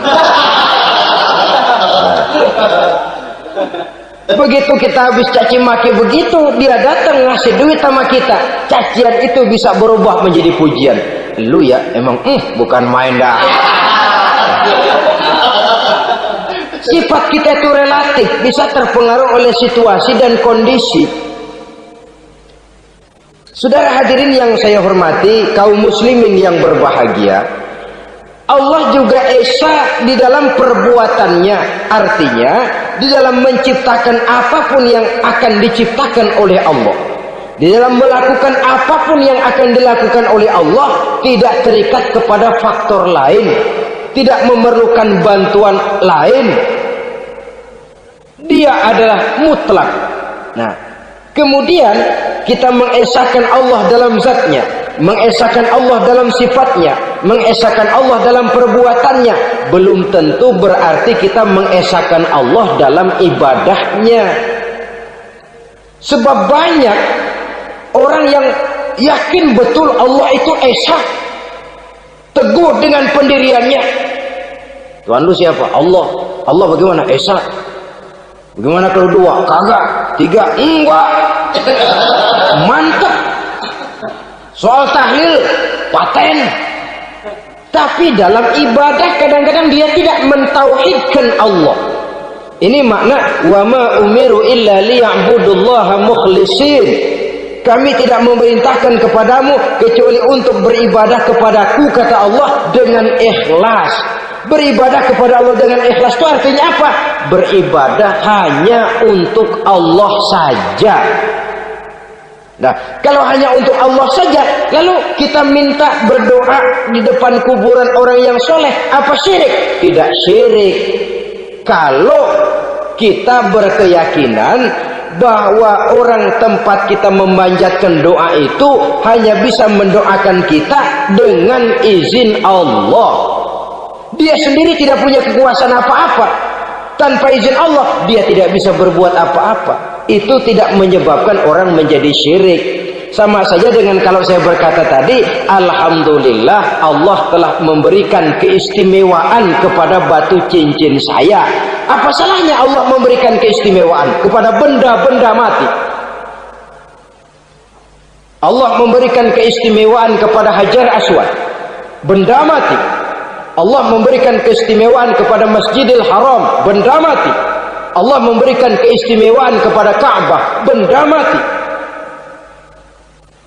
Begitu kita habis caci maki begitu, dia datang ngasih duit sama kita. Cacian itu bisa berubah menjadi pujian. Lu ya emang bukan main dah. Sifat kita itu relatif, bisa terpengaruh oleh situasi dan kondisi. Saudara hadirin yang saya hormati, kaum muslimin yang berbahagia, Allah juga esa di dalam perbuatannya. Artinya di dalam menciptakan apapun yang akan diciptakan oleh Allah. Di dalam melakukan apapun yang akan dilakukan oleh Allah, tidak terikat kepada faktor lain, tidak memerlukan bantuan lain. Dia adalah mutlak. Nah, kemudian kita mengesahkan Allah dalam zatnya, mengesahkan Allah dalam sifatnya, mengesahkan Allah dalam perbuatannya, belum tentu berarti kita mengesahkan Allah dalam ibadahnya. Sebab banyak orang yang yakin betul Allah itu esa, teguh dengan pendiriannya. Tuhan lu siapa? Allah. Allah bagaimana? Esa. Bagaimana kalau dua? Kagak. Tiga? Enggak. Mantap. Soal tahlil paten. Tapi dalam ibadah kadang-kadang dia tidak mentauhidkan Allah. Ini makna wa ma umiru illa liya'budullaha mukhlisin. Kami tidak memerintahkan kepadamu kecuali untuk beribadah kepadaku, kata Allah, dengan ikhlas. Beribadah kepada Allah dengan ikhlas itu artinya apa? Beribadah hanya untuk Allah saja. Nah, kalau hanya untuk Allah saja, lalu kita minta berdoa di depan kuburan orang yang soleh, apa syirik? Tidak syirik. Kalau kita berkeyakinan bahwa orang tempat kita memanjatkan doa itu hanya bisa mendoakan kita dengan izin Allah. Dia sendiri tidak punya kekuasaan apa-apa. Tanpa izin Allah dia tidak bisa berbuat apa-apa. Itu tidak menyebabkan orang menjadi syirik. Sama saja dengan kalau saya berkata tadi, alhamdulillah Allah telah memberikan keistimewaan kepada batu cincin saya. Apa salahnya Allah memberikan keistimewaan kepada benda-benda mati? Allah memberikan keistimewaan kepada Hajar Aswad, benda mati. Allah memberikan keistimewaan kepada Masjidil Haram, benda mati. Allah memberikan keistimewaan kepada Ka'bah, benda mati.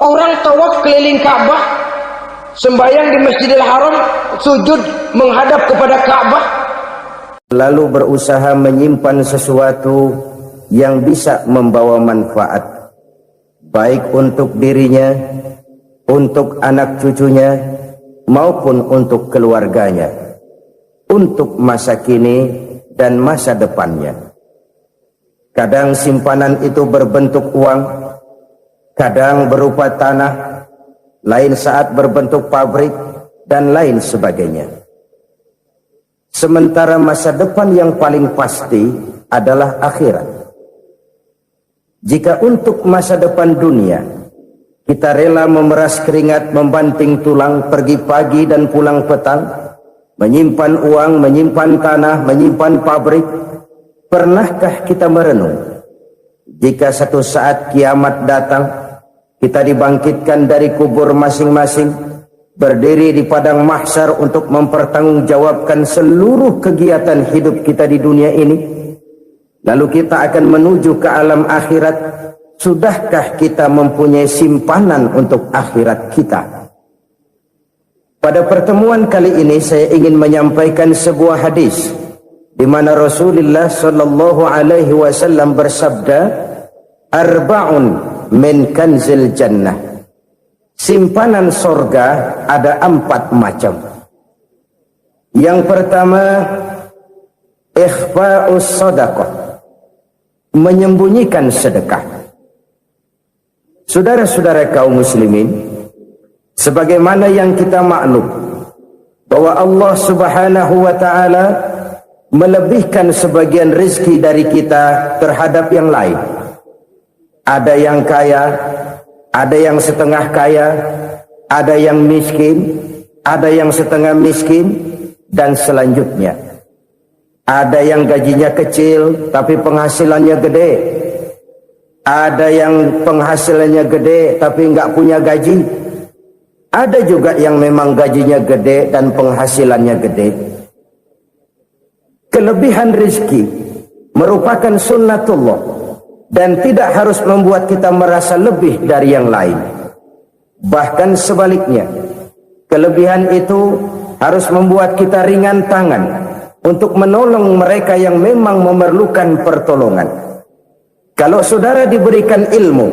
Orang tawaf keliling Ka'bah, sembahyang di Masjidil Haram, sujud menghadap kepada Ka'bah, lalu berusaha menyimpan sesuatu yang bisa membawa manfaat, baik untuk dirinya, untuk anak cucunya, maupun untuk keluarganya, untuk masa kini dan masa depannya. Kadang simpanan itu berbentuk uang, kadang berupa tanah, lain saat berbentuk pabrik, dan lain sebagainya. Sementara masa depan yang paling pasti adalah akhirat. Jika untuk masa depan dunia kita rela memeras keringat, membanting tulang, pergi pagi dan pulang petang, menyimpan uang, menyimpan tanah, menyimpan pabrik, pernahkah kita merenung jika satu saat kiamat datang, kita dibangkitkan dari kubur masing-masing, berdiri di padang mahsyar untuk mempertanggungjawabkan seluruh kegiatan hidup kita di dunia ini, lalu kita akan menuju ke alam akhirat. Sudahkah kita mempunyai simpanan untuk akhirat kita? Pada pertemuan kali ini saya ingin menyampaikan sebuah hadis di mana Rasulullah sallallahu alaihi wasallam bersabda, arba'un min kanzil jannah. Simpanan sorga ada 4 macam. Yang pertama, ikhfa'us sadaqah, menyembunyikan sedekah. Saudara-saudara kaum muslimin, sebagaimana yang kita maklum bahwa Allah Subhanahu wa taala melebihkan sebagian rezeki dari kita terhadap yang lain. Ada yang kaya, ada yang setengah kaya, ada yang miskin, ada yang setengah miskin, dan selanjutnya. Ada yang gajinya kecil tapi penghasilannya gede. Ada yang penghasilannya gede tapi nggak punya gaji. Ada juga yang memang gajinya gede dan penghasilannya gede. Kelebihan rezeki merupakan sunnatullah dan tidak harus membuat kita merasa lebih dari yang lain. Bahkan sebaliknya, kelebihan itu harus membuat kita ringan tangan untuk menolong mereka yang memang memerlukan pertolongan. Kalau saudara diberikan ilmu,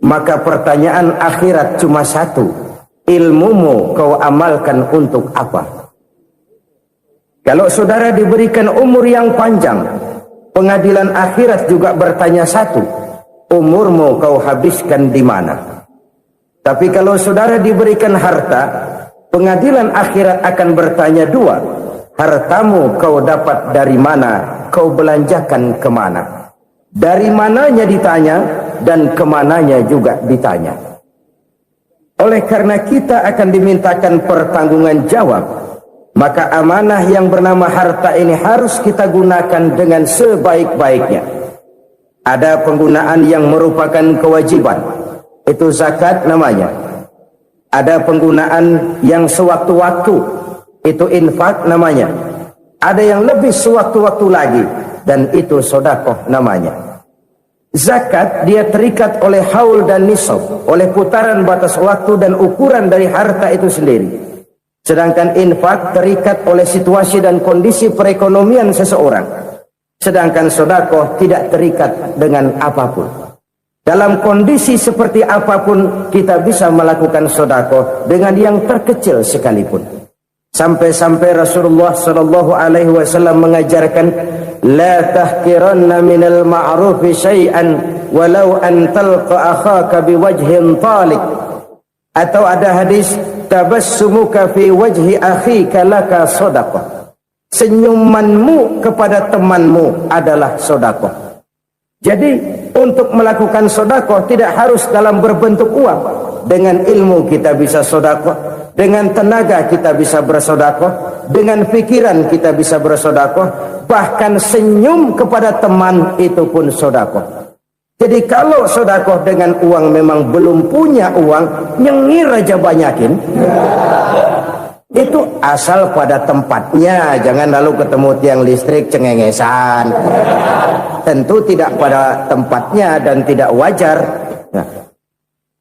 maka pertanyaan akhirat cuma satu, ilmumu kau amalkan untuk apa? Kalau saudara diberikan umur yang panjang, pengadilan akhirat juga bertanya satu, umurmu kau habiskan di mana? Tapi kalau saudara diberikan harta, pengadilan akhirat akan bertanya dua, hartamu kau dapat dari mana, kau belanjakan kemana? Dari mananya ditanya, dan kemananya juga ditanya. Oleh karena kita akan dimintakan pertanggungan jawab, maka amanah yang bernama harta ini harus kita gunakan dengan sebaik-baiknya. Ada penggunaan yang merupakan kewajiban, itu zakat namanya. Ada penggunaan yang sewaktu-waktu, itu infak namanya. Ada yang lebih sewaktu-waktu lagi, dan itu sedekah namanya. Zakat dia terikat oleh haul dan nisab, oleh putaran batas waktu dan ukuran dari harta itu sendiri. Sedangkan infak terikat oleh situasi dan kondisi perekonomian seseorang. Sedangkan sedekah tidak terikat dengan apapun. Dalam kondisi seperti apapun kita bisa melakukan sedekah dengan yang terkecil sekalipun. Sampai-sampai Rasulullah sallallahu alaihi wasallam mengajarkan, la tahqiranna minal ma'rufi syai'an walau an talqa akhaka biwajhin talik. Atau ada hadis, tabassumuka fi wajhi akhika laka sedekah. Senyumanmu kepada temanmu adalah sedekah. Jadi untuk melakukan sedekah tidak harus dalam berbentuk uang. Dengan ilmu kita bisa sedekah, dengan tenaga kita bisa bersedekah, dengan pikiran kita bisa bersedekah, bahkan senyum kepada teman itu pun sedekah. Jadi kalau sedekah dengan uang memang belum punya uang, nyengir aja banyakin. Itu asal pada tempatnya, jangan lalu ketemu tiang listrik cengengesan. Tentu tidak pada tempatnya dan tidak wajar. Nah,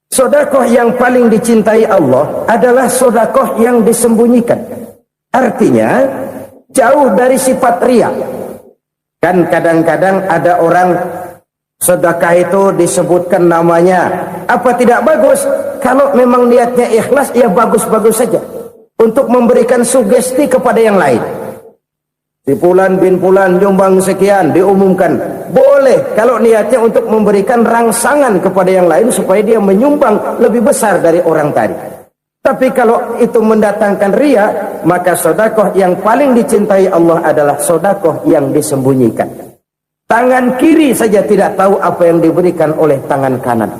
sedekah yang paling dicintai Allah adalah sedekah yang disembunyikan. Artinya jauh dari sifat riya. Kan kadang-kadang ada orang sedekah itu disebutkan namanya. Apa tidak bagus? Kalau memang niatnya ikhlas, ya bagus-bagus saja. Untuk memberikan sugesti kepada yang lain. Si Fulan bin Fulan nyumbang sekian, diumumkan. Boleh kalau niatnya untuk memberikan rangsangan kepada yang lain supaya dia menyumbang lebih besar dari orang tadi. Tapi kalau itu mendatangkan riya, maka sedekah yang paling dicintai Allah adalah sedekah yang disembunyikan. Tangan kiri saja tidak tahu apa yang diberikan oleh tangan kanan.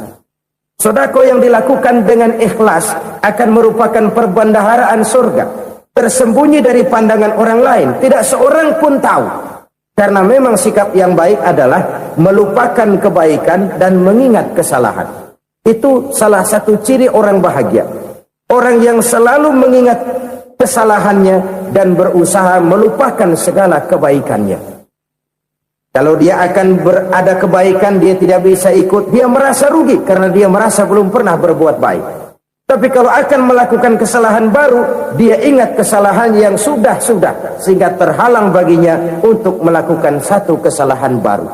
Sedekah yang dilakukan dengan ikhlas akan merupakan perbendaharaan surga, tersembunyi dari pandangan orang lain, tidak seorang pun tahu. Karena memang sikap yang baik adalah melupakan kebaikan dan mengingat kesalahan. Itu salah satu ciri orang bahagia. Orang yang selalu mengingat kesalahannya dan berusaha melupakan segala kebaikannya. Kalau dia akan berada kebaikan, dia tidak bisa ikut, dia merasa rugi karena dia merasa belum pernah berbuat baik. Tapi kalau akan melakukan kesalahan baru, dia ingat kesalahan yang sudah-sudah, sehingga terhalang baginya untuk melakukan satu kesalahan baru.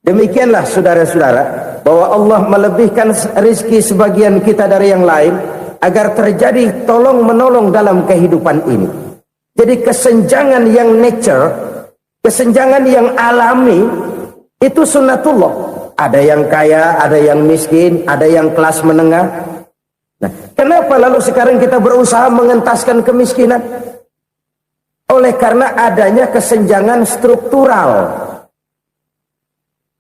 Demikianlah saudara-saudara, bahwa Allah melebihkan rizki sebagian kita dari yang lain, agar terjadi tolong-menolong dalam kehidupan ini. Jadi kesenjangan yang nature, kesenjangan yang alami, itu sunnatullah. Ada yang kaya, ada yang miskin, ada yang kelas menengah. Nah, kenapa lalu sekarang kita berusaha mengentaskan kemiskinan? Oleh karena adanya kesenjangan struktural.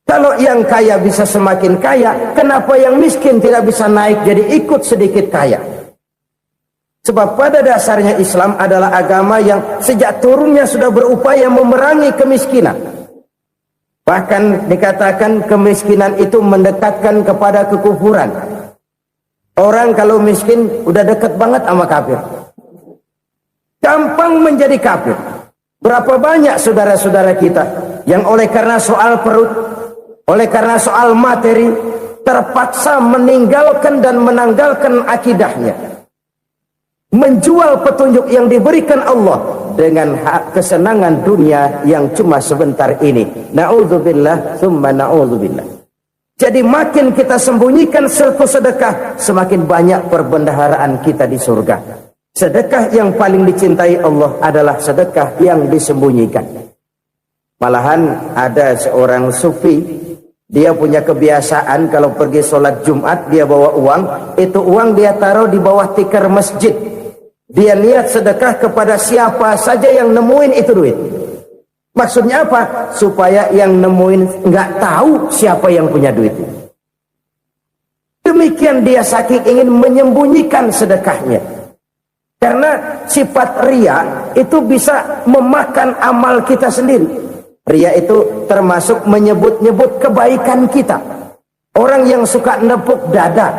Kalau yang kaya bisa semakin kaya, kenapa yang miskin tidak bisa naik jadi ikut sedikit kaya? Sebab pada dasarnya Islam adalah agama yang sejak turunnya sudah berupaya memerangi kemiskinan. Bahkan dikatakan kemiskinan itu mendekatkan kepada kekufuran. Orang kalau miskin udah dekat banget sama kafir. Gampang menjadi kafir. Berapa banyak saudara-saudara kita yang oleh karena soal perut, oleh karena soal materi, terpaksa meninggalkan dan menanggalkan akidahnya. Menjual petunjuk yang diberikan Allah dengan kesenangan dunia yang cuma sebentar ini. Na'udzubillah, tsumma na'udzubillah. Jadi makin kita sembunyikan sedekah, semakin banyak perbendaharaan kita di surga. Sedekah yang paling dicintai Allah adalah sedekah yang disembunyikan. Malahan ada seorang sufi, dia punya kebiasaan kalau pergi sholat Jumat dia bawa uang, itu uang dia taruh di bawah tikar masjid. Dia niat sedekah kepada siapa saja yang nemuin itu duit. Maksudnya apa? Supaya yang nemuin nggak tahu siapa yang punya duit. Demikian dia saking ingin menyembunyikan sedekahnya. Karena sifat riya itu bisa memakan amal kita sendiri. Riya itu termasuk menyebut-nyebut kebaikan kita. Orang yang suka nepuk dada,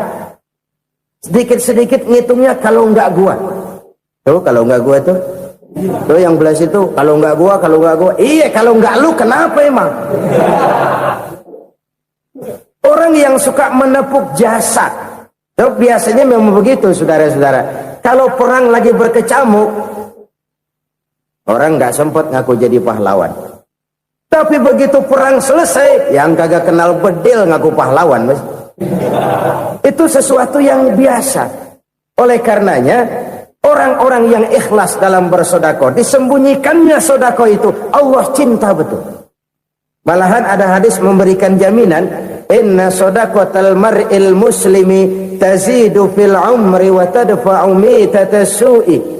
sedikit-sedikit ngitungnya kalau nggak gua. Tuh kalau nggak gua tuh. Tuh yang belas itu kalau nggak gua. Iya kalau nggak lu kenapa emang? Orang yang suka menepuk jasad, tuh biasanya memang begitu saudara-saudara. Kalau perang lagi berkecamuk, orang nggak sempat ngaku jadi pahlawan. Tapi begitu perang selesai, yang kagak kenal bedil ngaku pahlawan, mas. Itu sesuatu yang biasa. Oleh karenanya, orang-orang yang ikhlas dalam bersedekah, disembunyikannya sedekah itu, Allah cinta betul. Malahan ada hadis memberikan jaminan, inna sedaqatal mar'il muslimi tazidu fil umri wa tadfa'u mitatas su'i.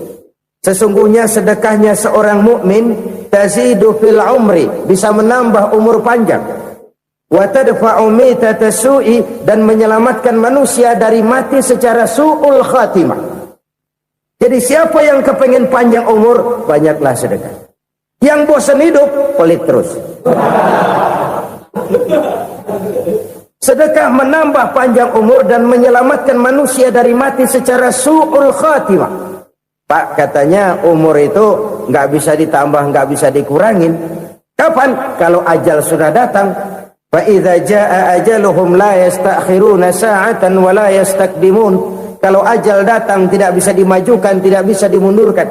Sesungguhnya sedekahnya seorang mukmin tazidu fil umri, bisa menambah umur panjang. Wa tadfa'u mitatas su'i, dan menyelamatkan manusia dari mati secara su'ul khatimah. Jadi siapa yang kepengen panjang umur, banyaklah sedekah. Yang bosan hidup, pelit terus. Sedekah menambah panjang umur dan menyelamatkan manusia dari mati secara su'ul khatimah. Pak, katanya umur itu nggak bisa ditambah, nggak bisa dikurangin. Kapan? Kalau ajal sudah datang. Fa idza jaa ajaluhum la yastakhiruna sa'atan wa la yastakdimun. Kalau ajal datang tidak bisa dimajukan, tidak bisa dimundurkan.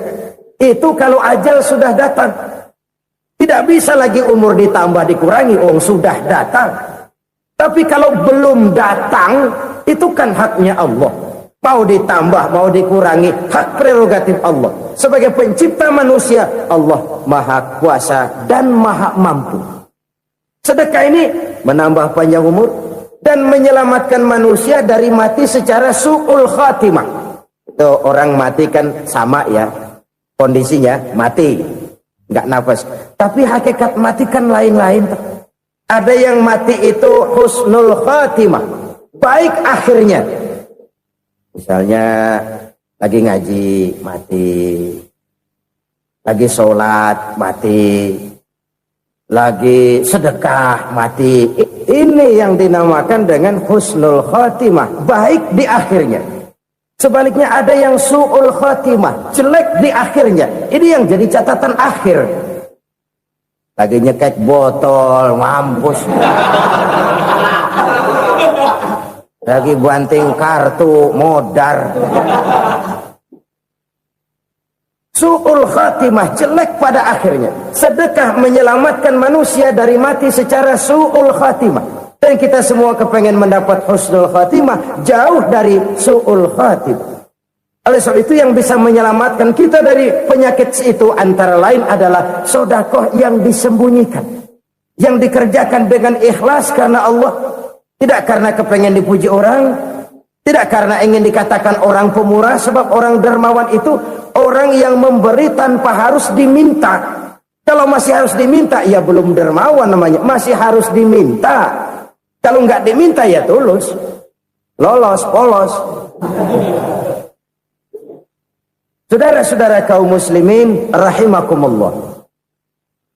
Itu kalau ajal sudah datang. Tidak bisa lagi umur ditambah dikurangi, sudah datang. Tapi kalau belum datang, itu kan haknya Allah. Mau ditambah, mau dikurangi, hak prerogatif Allah. Sebagai pencipta manusia, Allah Maha Kuasa dan Maha Mampu. Sedekah ini menambah panjang umur dan menyelamatkan manusia dari mati secara su'ul khatimah. Itu orang mati kan sama ya, kondisinya mati, nggak nafas. Tapi hakikat mati kan lain-lain. Ada yang mati itu husnul khatimah, baik akhirnya. Misalnya lagi ngaji mati, lagi sholat mati, lagi sedekah mati. Ini yang dinamakan dengan husnul khatimah, baik di akhirnya. Sebaliknya ada yang su'ul khatimah, jelek di akhirnya. Ini yang jadi catatan akhir. Lagi nyekek botol, mampus. Lagi banting kartu, modar. Su'ul khatimah, jelek pada akhirnya. Sedekah menyelamatkan manusia dari mati secara su'ul khatimah. Dan kita semua kepengen mendapat husnul khatimah, jauh dari su'ul khatimah. Oleh sebab itu yang bisa menyelamatkan kita dari penyakit itu antara lain adalah sedekah yang disembunyikan. Yang dikerjakan dengan ikhlas karena Allah. Tidak karena kepengen dipuji orang. Tidak karena ingin dikatakan orang pemurah. Sebab orang dermawan itu orang yang memberi tanpa harus diminta. Kalau masih harus diminta, ya belum dermawan namanya. Masih harus diminta. Kalau nggak diminta ya tulus. Lolos, polos. Saudara-saudara kaum muslimin rahimakumullah.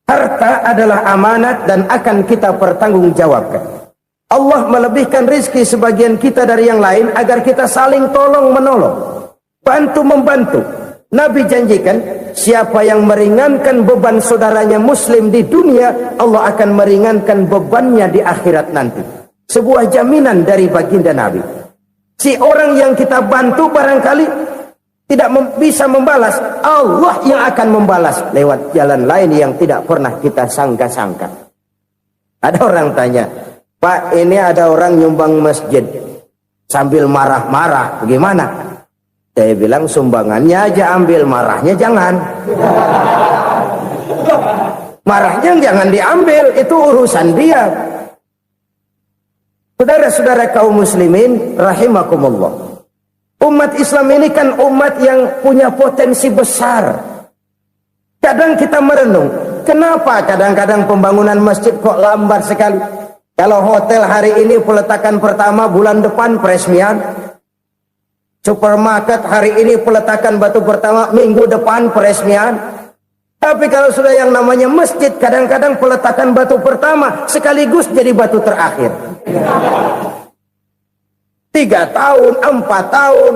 Harta adalah amanat dan akan kita pertanggungjawabkan. Allah melebihkan rizki sebagian kita dari yang lain agar kita saling tolong menolong, bantu membantu. Nabi janjikan siapa yang meringankan beban saudaranya muslim di dunia, Allah akan meringankan bebannya di akhirat nanti. Sebuah jaminan dari baginda Nabi. Si orang yang kita bantu barangkali tidak bisa membalas, Allah yang akan membalas lewat jalan lain yang tidak pernah kita sangka-sangka. Ada orang tanya, Pak, ini ada orang nyumbang masjid sambil marah-marah, bagaimana? Saya bilang sumbangannya aja ambil, marahnya jangan. Marahnya jangan diambil, itu urusan dia. Saudara-saudara kaum muslimin rahimakumullah, umat Islam ini kan umat yang punya potensi besar. Kadang kita merenung, kenapa kadang-kadang pembangunan masjid kok lambat sekali? Kalau hotel hari ini peletakan pertama, bulan depan peresmian. Supermarket hari ini peletakan batu pertama, minggu depan peresmian. Tapi kalau sudah yang namanya masjid, kadang-kadang peletakan batu pertama sekaligus jadi batu terakhir. 3 tahun, 4 tahun,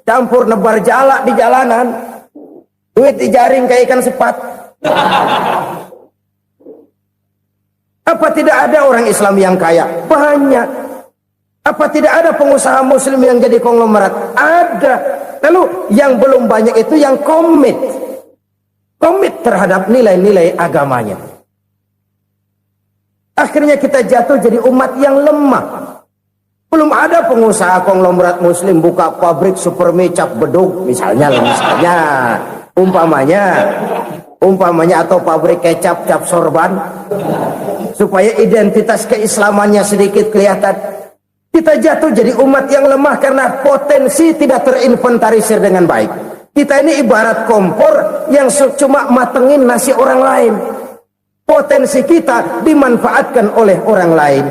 campur nebar jalak di jalanan, duit dijaring kayak ikan sepat. Apa tidak ada orang Islam yang kaya? Banyak. Apa tidak ada pengusaha muslim yang jadi konglomerat? Ada. Lalu yang belum banyak itu yang komit terhadap nilai-nilai agamanya. Akhirnya kita jatuh jadi umat yang lemah. Belum ada pengusaha konglomerat muslim buka pabrik supermi cap beduk misalnya umpamanya atau pabrik kecap cap sorban supaya identitas keislamannya sedikit kelihatan. Kita jatuh jadi umat yang lemah karena potensi tidak terinventarisir dengan baik. Kita ini ibarat kompor yang cuma matengin nasi orang lain. Potensi kita dimanfaatkan oleh orang lain.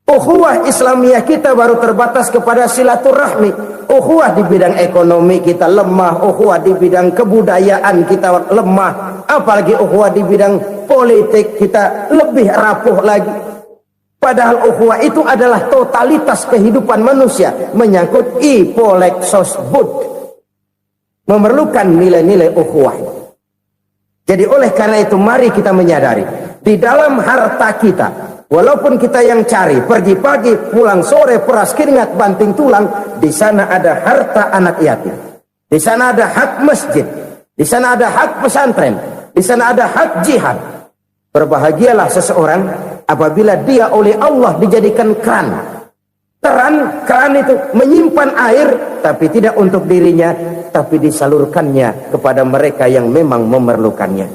Ukhuwah Islamiyah kita baru terbatas kepada silaturahmi. Ukhuwah di bidang ekonomi kita lemah. Ukhuwah di bidang kebudayaan kita lemah. Apalagi ukhuwah di bidang politik kita lebih rapuh lagi. Padahal ukhuwah itu adalah totalitas kehidupan manusia. Menyangkut ipolexosbud. Memerlukan nilai-nilai ukhuwah. Jadi oleh karena itu mari kita menyadari. Di dalam harta kita, walaupun kita yang cari, pergi pagi, pulang sore, peras keringat, banting tulang, di sana ada harta anak yatim. Di sana ada hak masjid. Di sana ada hak pesantren. Di sana ada hak jihad. Berbahagialah seseorang apabila dia oleh Allah dijadikan keran. Keran itu menyimpan air, tapi tidak untuk dirinya, tapi disalurkannya kepada mereka yang memang memerlukannya.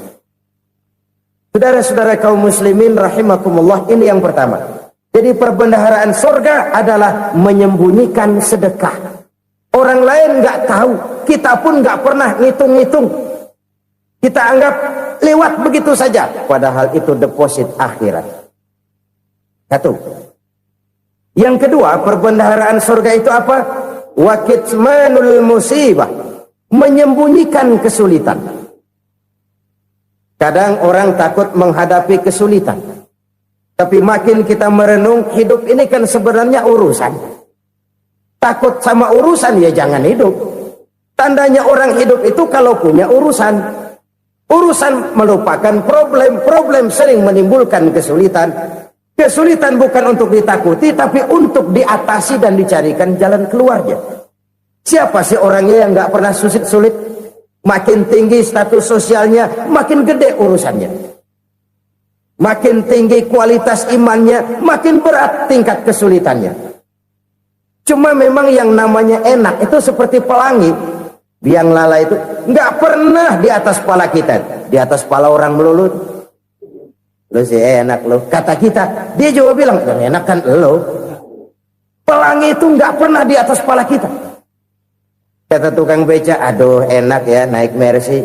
Saudara-saudara kaum muslimin rahimakumullah, ini yang pertama. Jadi perbendaharaan surga adalah menyembunyikan sedekah. Orang lain nggak tahu, kita pun nggak pernah ngitung-ngitung. Kita anggap lewat begitu saja, padahal itu deposit akhirat. Satu. Yang kedua, perbendaharaan surga itu apa? Wa kitmanul musibah, menyembunyikan kesulitan. Kadang orang takut menghadapi kesulitan. Tapi makin kita merenung, hidup ini kan sebenarnya urusan. Takut sama urusan ya jangan hidup. Tandanya orang hidup itu kalau punya urusan. Urusan melupakan problem. Problem sering menimbulkan kesulitan. Kesulitan bukan untuk ditakuti, tapi untuk diatasi dan dicarikan jalan keluarnya. Siapa sih orangnya yang nggak pernah sulit-sulit? Makin tinggi status sosialnya, makin gede urusannya. Makin tinggi kualitas imannya, makin berat tingkat kesulitannya. Cuma memang yang namanya enak itu seperti pelangi. Biang lala itu nggak pernah di atas kepala kita, di atas kepala orang melulu. Lo sih enak lo, kata kita. Dia juga bilang, enak kan lo. Pelangi itu nggak pernah di atas kepala kita. Kata tukang beca, aduh enak ya naik Mercy.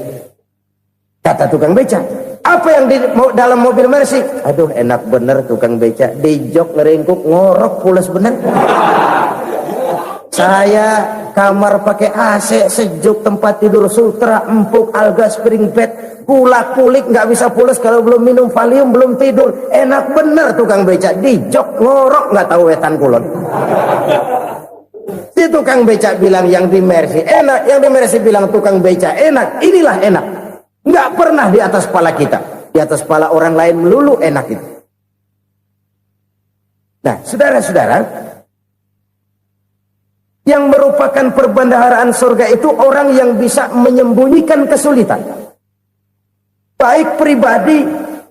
Kata tukang beca, apa yang di dalam mobil Mercy? Aduh enak bener tukang beca, di jok ngeringkuk ngorok pules bener. Saya kamar pakai AC sejuk, tempat tidur sutra, empuk, alga, spring bed, kulak kulik nggak bisa pules kalau belum minum Valium, belum tidur. Enak bener tukang beca, di jok ngorok nggak tahu wetan kulon. Si tukang beca bilang yang di Mercy enak, yang di Mercy bilang tukang beca enak. Inilah enak, nggak pernah di atas kepala kita, di atas kepala orang lain melulu enak itu. Nah, saudara-saudara, yang merupakan perbendaharaan surga itu orang yang bisa menyembunyikan kesulitan, baik pribadi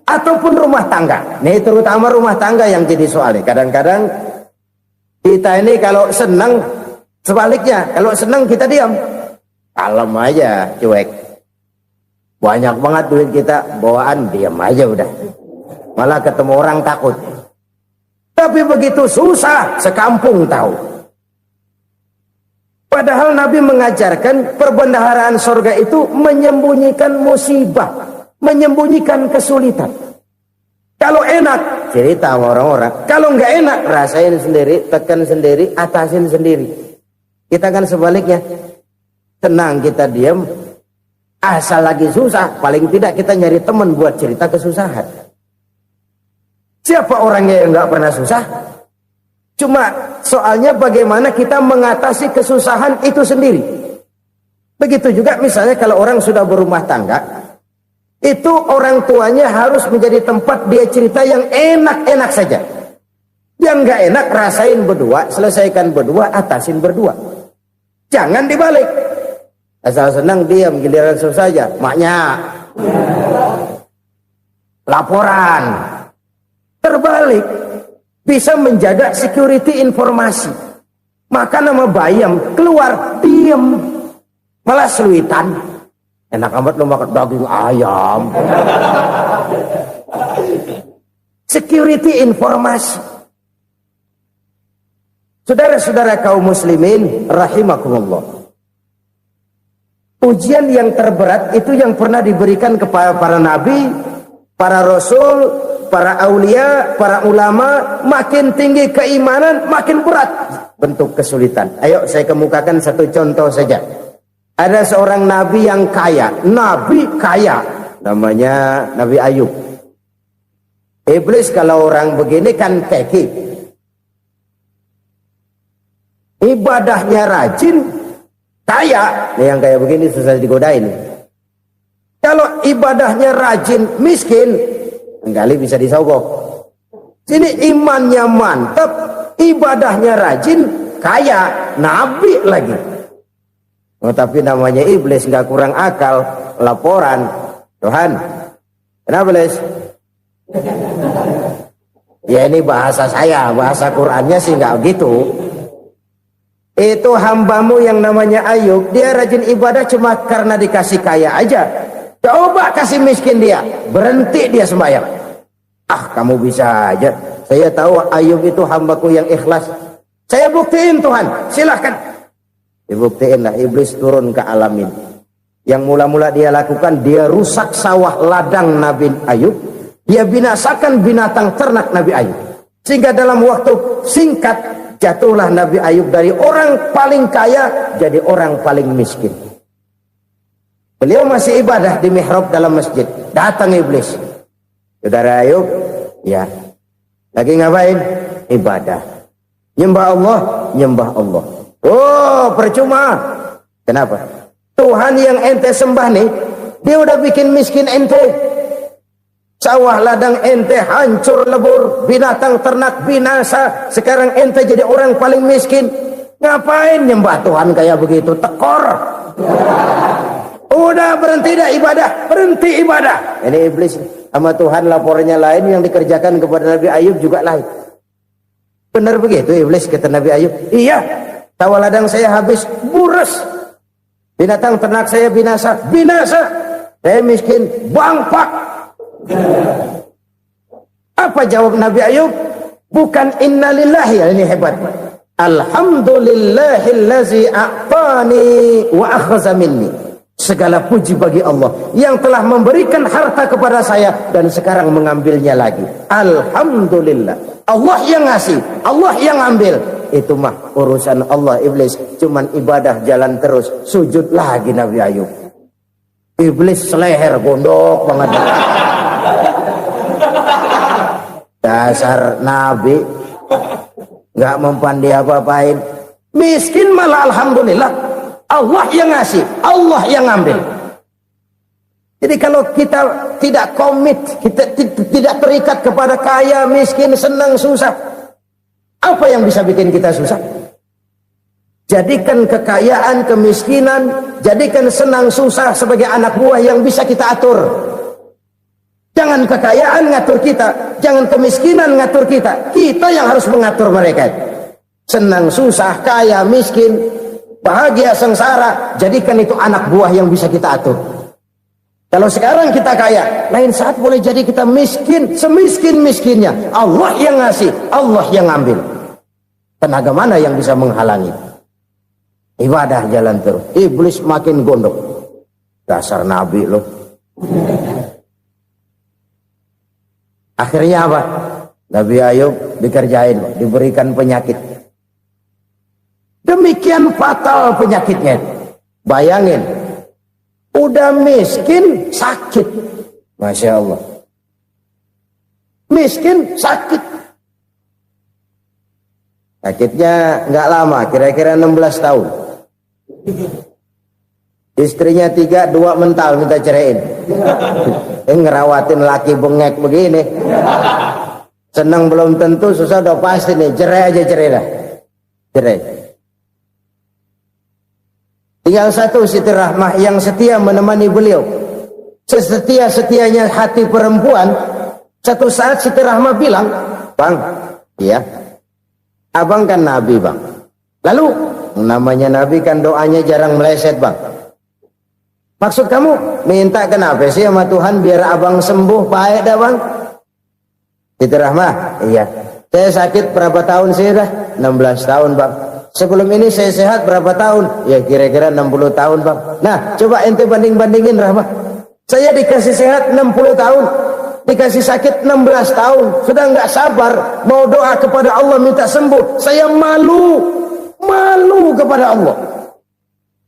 ataupun rumah tangga. Nih terutama rumah tangga yang jadi soal. Kadang-kadang kita ini kalau senang, sebaliknya kalau senang kita diam, kalem aja, cuek. Banyak banget duit kita bawaan, diam aja udah. Malah ketemu orang takut. Tapi begitu susah, sekampung tahu. Padahal Nabi mengajarkan perbendaharaan surga itu menyembunyikan musibah, menyembunyikan kesulitan. Kalau enak, cerita sama orang-orang. Kalau nggak enak, rasain sendiri, tekan sendiri, atasin sendiri. Kita kan sebaliknya. Tenang kita diam, asal lagi susah, paling tidak kita nyari teman buat cerita kesusahan. Siapa orangnya yang nggak pernah susah? Cuma soalnya bagaimana kita mengatasi kesusahan itu sendiri. Begitu juga misalnya kalau orang sudah berumah tangga, itu orang tuanya harus menjadi tempat dia cerita yang enak-enak saja. Yang nggak enak rasain berdua, selesaikan berdua, atasin berdua. Jangan dibalik. Asal senang diam, giliran susah saja. Maknya laporan. Terbalik, bisa menjaga security informasi. Maka nama bayam keluar diam, malah seluitan. Enak amat lu makan daging ayam. Security informasi. Saudara-saudara kaum muslimin rahimakumullah. Ujian yang terberat itu yang pernah diberikan kepada para nabi, para rasul, para aulia, para ulama. Makin tinggi keimanan, makin berat bentuk kesulitan. Ayo saya kemukakan satu contoh saja. Ada seorang nabi yang kaya, nabi kaya, namanya Nabi Ayub. Iblis kalau orang begini kan keki, ibadahnya rajin, kaya. Nih yang kayak begini susah digodain. Kalau ibadahnya rajin, miskin, kali bisa disogok. Sini imannya mantap, ibadahnya rajin, kaya, nabi lagi. Oh, tapi namanya iblis, nggak kurang akal. Laporan, Tuhan, kenapa iblis? Ya ini bahasa saya, bahasa Qurannya sih nggak gitu. Itu hambamu yang namanya Ayub, dia rajin ibadah cuma karena dikasih kaya aja. Coba kasih miskin dia, berhenti dia sembahyang. Ah, kamu bisa aja. Saya tahu Ayub itu hambaku yang ikhlas. Saya buktiin Tuhan, silahkan. Dibuktiinlah, iblis turun ke alamin. Yang mula-mula dia lakukan, dia rusak sawah ladang Nabi Ayub. Dia binasakan binatang ternak Nabi Ayub. Sehingga dalam waktu singkat, jatuhlah Nabi Ayub dari orang paling kaya jadi orang paling miskin. Beliau masih ibadah di mihrab dalam masjid. Datang iblis. Saudara Ayub, ya, lagi ngapain? Ibadah. Nyembah Allah, nyembah Allah. Oh, percuma. Kenapa? Tuhan yang ente sembah nih, dia udah bikin miskin ente. Sawah ladang ente hancur lebur, binatang ternak binasa. Sekarang ente jadi orang paling miskin. Ngapain nyembah Tuhan kayak begitu? Tekor. Udah berhenti dah ibadah, berhenti ibadah. Ini iblis sama Tuhan laporannya lain, yang dikerjakan kepada Nabi Ayub juga lain. Benar begitu iblis kata Nabi Ayub? Iya. Sawah ladang saya habis, buras. Binatang ternak saya binasa, binasa. Saya miskin, bangpak. Apa jawab Nabi Ayub? Bukan innalillahi, ini hebat. Alhamdulillahillazi a'tani wa akhza minni. Segala puji bagi Allah yang telah memberikan harta kepada saya dan sekarang mengambilnya lagi. Alhamdulillah. Allah yang ngasih, Allah yang ambil. Itu mah urusan Allah. Iblis cuman ibadah jalan terus, sujud lagi Nabi Ayub. Iblis seleher gondok banget. Dasar Nabi nggak mempan dia apa-apain. Miskin malah alhamdulillah. Allah yang ngasih, Allah yang ambil. Jadi kalau kita tidak komit, kita tidak terikat kepada kaya, miskin, senang, susah, apa yang bisa bikin kita susah? Jadikan kekayaan, kemiskinan, jadikan senang susah sebagai anak buah yang bisa kita atur. Jangan Jangan kekayaan ngatur kita, jangan kemiskinan ngatur kita. Kita yang harus mengatur mereka. Senang, susah, kaya, miskin, bahagia, sengsara, jadikan itu anak buah yang bisa kita atur. Kalau sekarang kita kaya, lain saat boleh jadi kita miskin, semiskin-miskinnya. Allah yang ngasih, Allah yang ngambil. Tenaga mana yang bisa menghalangi? Ibadah jalan terus. Iblis makin gondok. Dasar nabi loh. Akhirnya apa? Nabi Ayub dikerjain, diberikan penyakit. Demikian fatal penyakitnya. Bayangin, udah miskin, sakit. Masya Allah. Miskin, sakit. Sakitnya nggak lama, kira-kira 16 tahun. Istrinya 3, 2 mental minta ceraiin. Ngerawatin laki bengek begini. Senang belum tentu, susah udah pasti nih. Cerai aja, cerai dah. Cerai. Tinggal satu Siti Rahmah yang setia menemani beliau. Sesetia-setianya hati perempuan. Satu saat Siti Rahmah bilang, "Bang, iya, abang kan Nabi, Bang. Lalu, namanya Nabi kan doanya jarang meleset, Bang. Maksud kamu minta kenapa sih sama Tuhan biar abang sembuh baik dah, Bang?" Siti Rahmah, "Iya. Saya sakit berapa tahun sih dah?" 16 tahun, Bang. "Sebelum ini saya sehat berapa tahun?" "Ya kira-kira 60 tahun, Bang." "Nah, coba ente banding-bandingin, Rahmah. Saya dikasih sehat 60 tahun, dikasih sakit 16 tahun. Sudah nggak sabar mau doa kepada Allah minta sembuh. Saya malu kepada Allah.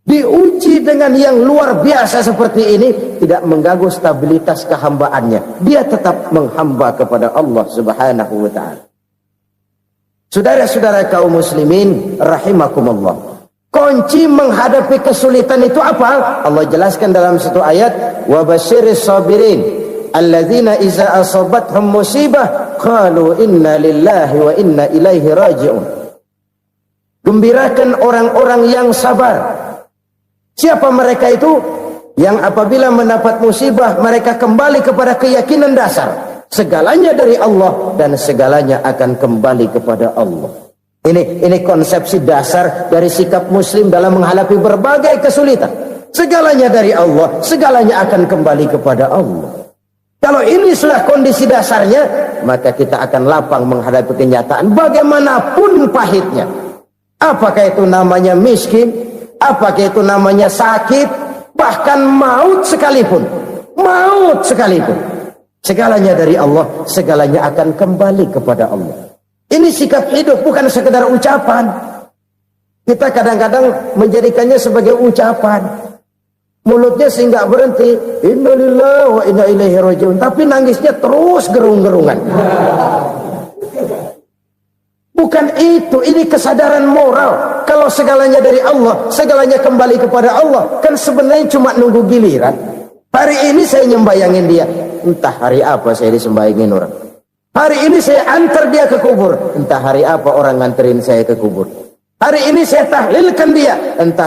Diuji dengan yang luar biasa seperti ini, tidak mengganggu stabilitas kehambaannya. Dia tetap menghamba kepada Allah Subhanahu wa ta'ala." Saudara-saudara kaum muslimin rahimakumullah, kunci menghadapi kesulitan itu apa? Allah jelaskan dalam satu ayat, "Wa basyiris sabirin alladzina iza asabathum musibah qalu inna lillahi wa inna ilaihi raji'un." Gembirakan orang-orang yang sabar. Siapa mereka itu? Yang apabila mendapat musibah mereka kembali kepada keyakinan dasar, segalanya dari Allah dan segalanya akan kembali kepada Allah. Ini konsepsi dasar dari sikap muslim dalam menghadapi berbagai kesulitan. Segalanya dari Allah, segalanya akan kembali kepada Allah. Kalau ini sudah kondisi dasarnya, maka kita akan lapang menghadapi kenyataan bagaimanapun pahitnya. Apakah itu namanya miskin, apakah itu namanya sakit, bahkan maut sekalipun. Maut sekalipun. Segalanya dari Allah, segalanya akan kembali kepada Allah. Ini sikap hidup, bukan sekedar ucapan. Kita kadang-kadang menjadikannya sebagai ucapan. Mulutnya sih nggak berhenti, innalillahi wa inna ilaihi raji'un, tapi nangisnya terus gerung-gerungan. Bukan itu, ini kesadaran moral. Kalau segalanya dari Allah, segalanya kembali kepada Allah, kan sebenarnya cuma nunggu giliran. Hari ini saya nyembayangin dia, entah hari apa saya disembayangin orang. Hari ini saya antar dia ke kubur, entah hari apa orang nganterin saya ke kubur. Hari ini saya tahlilkan dia, entah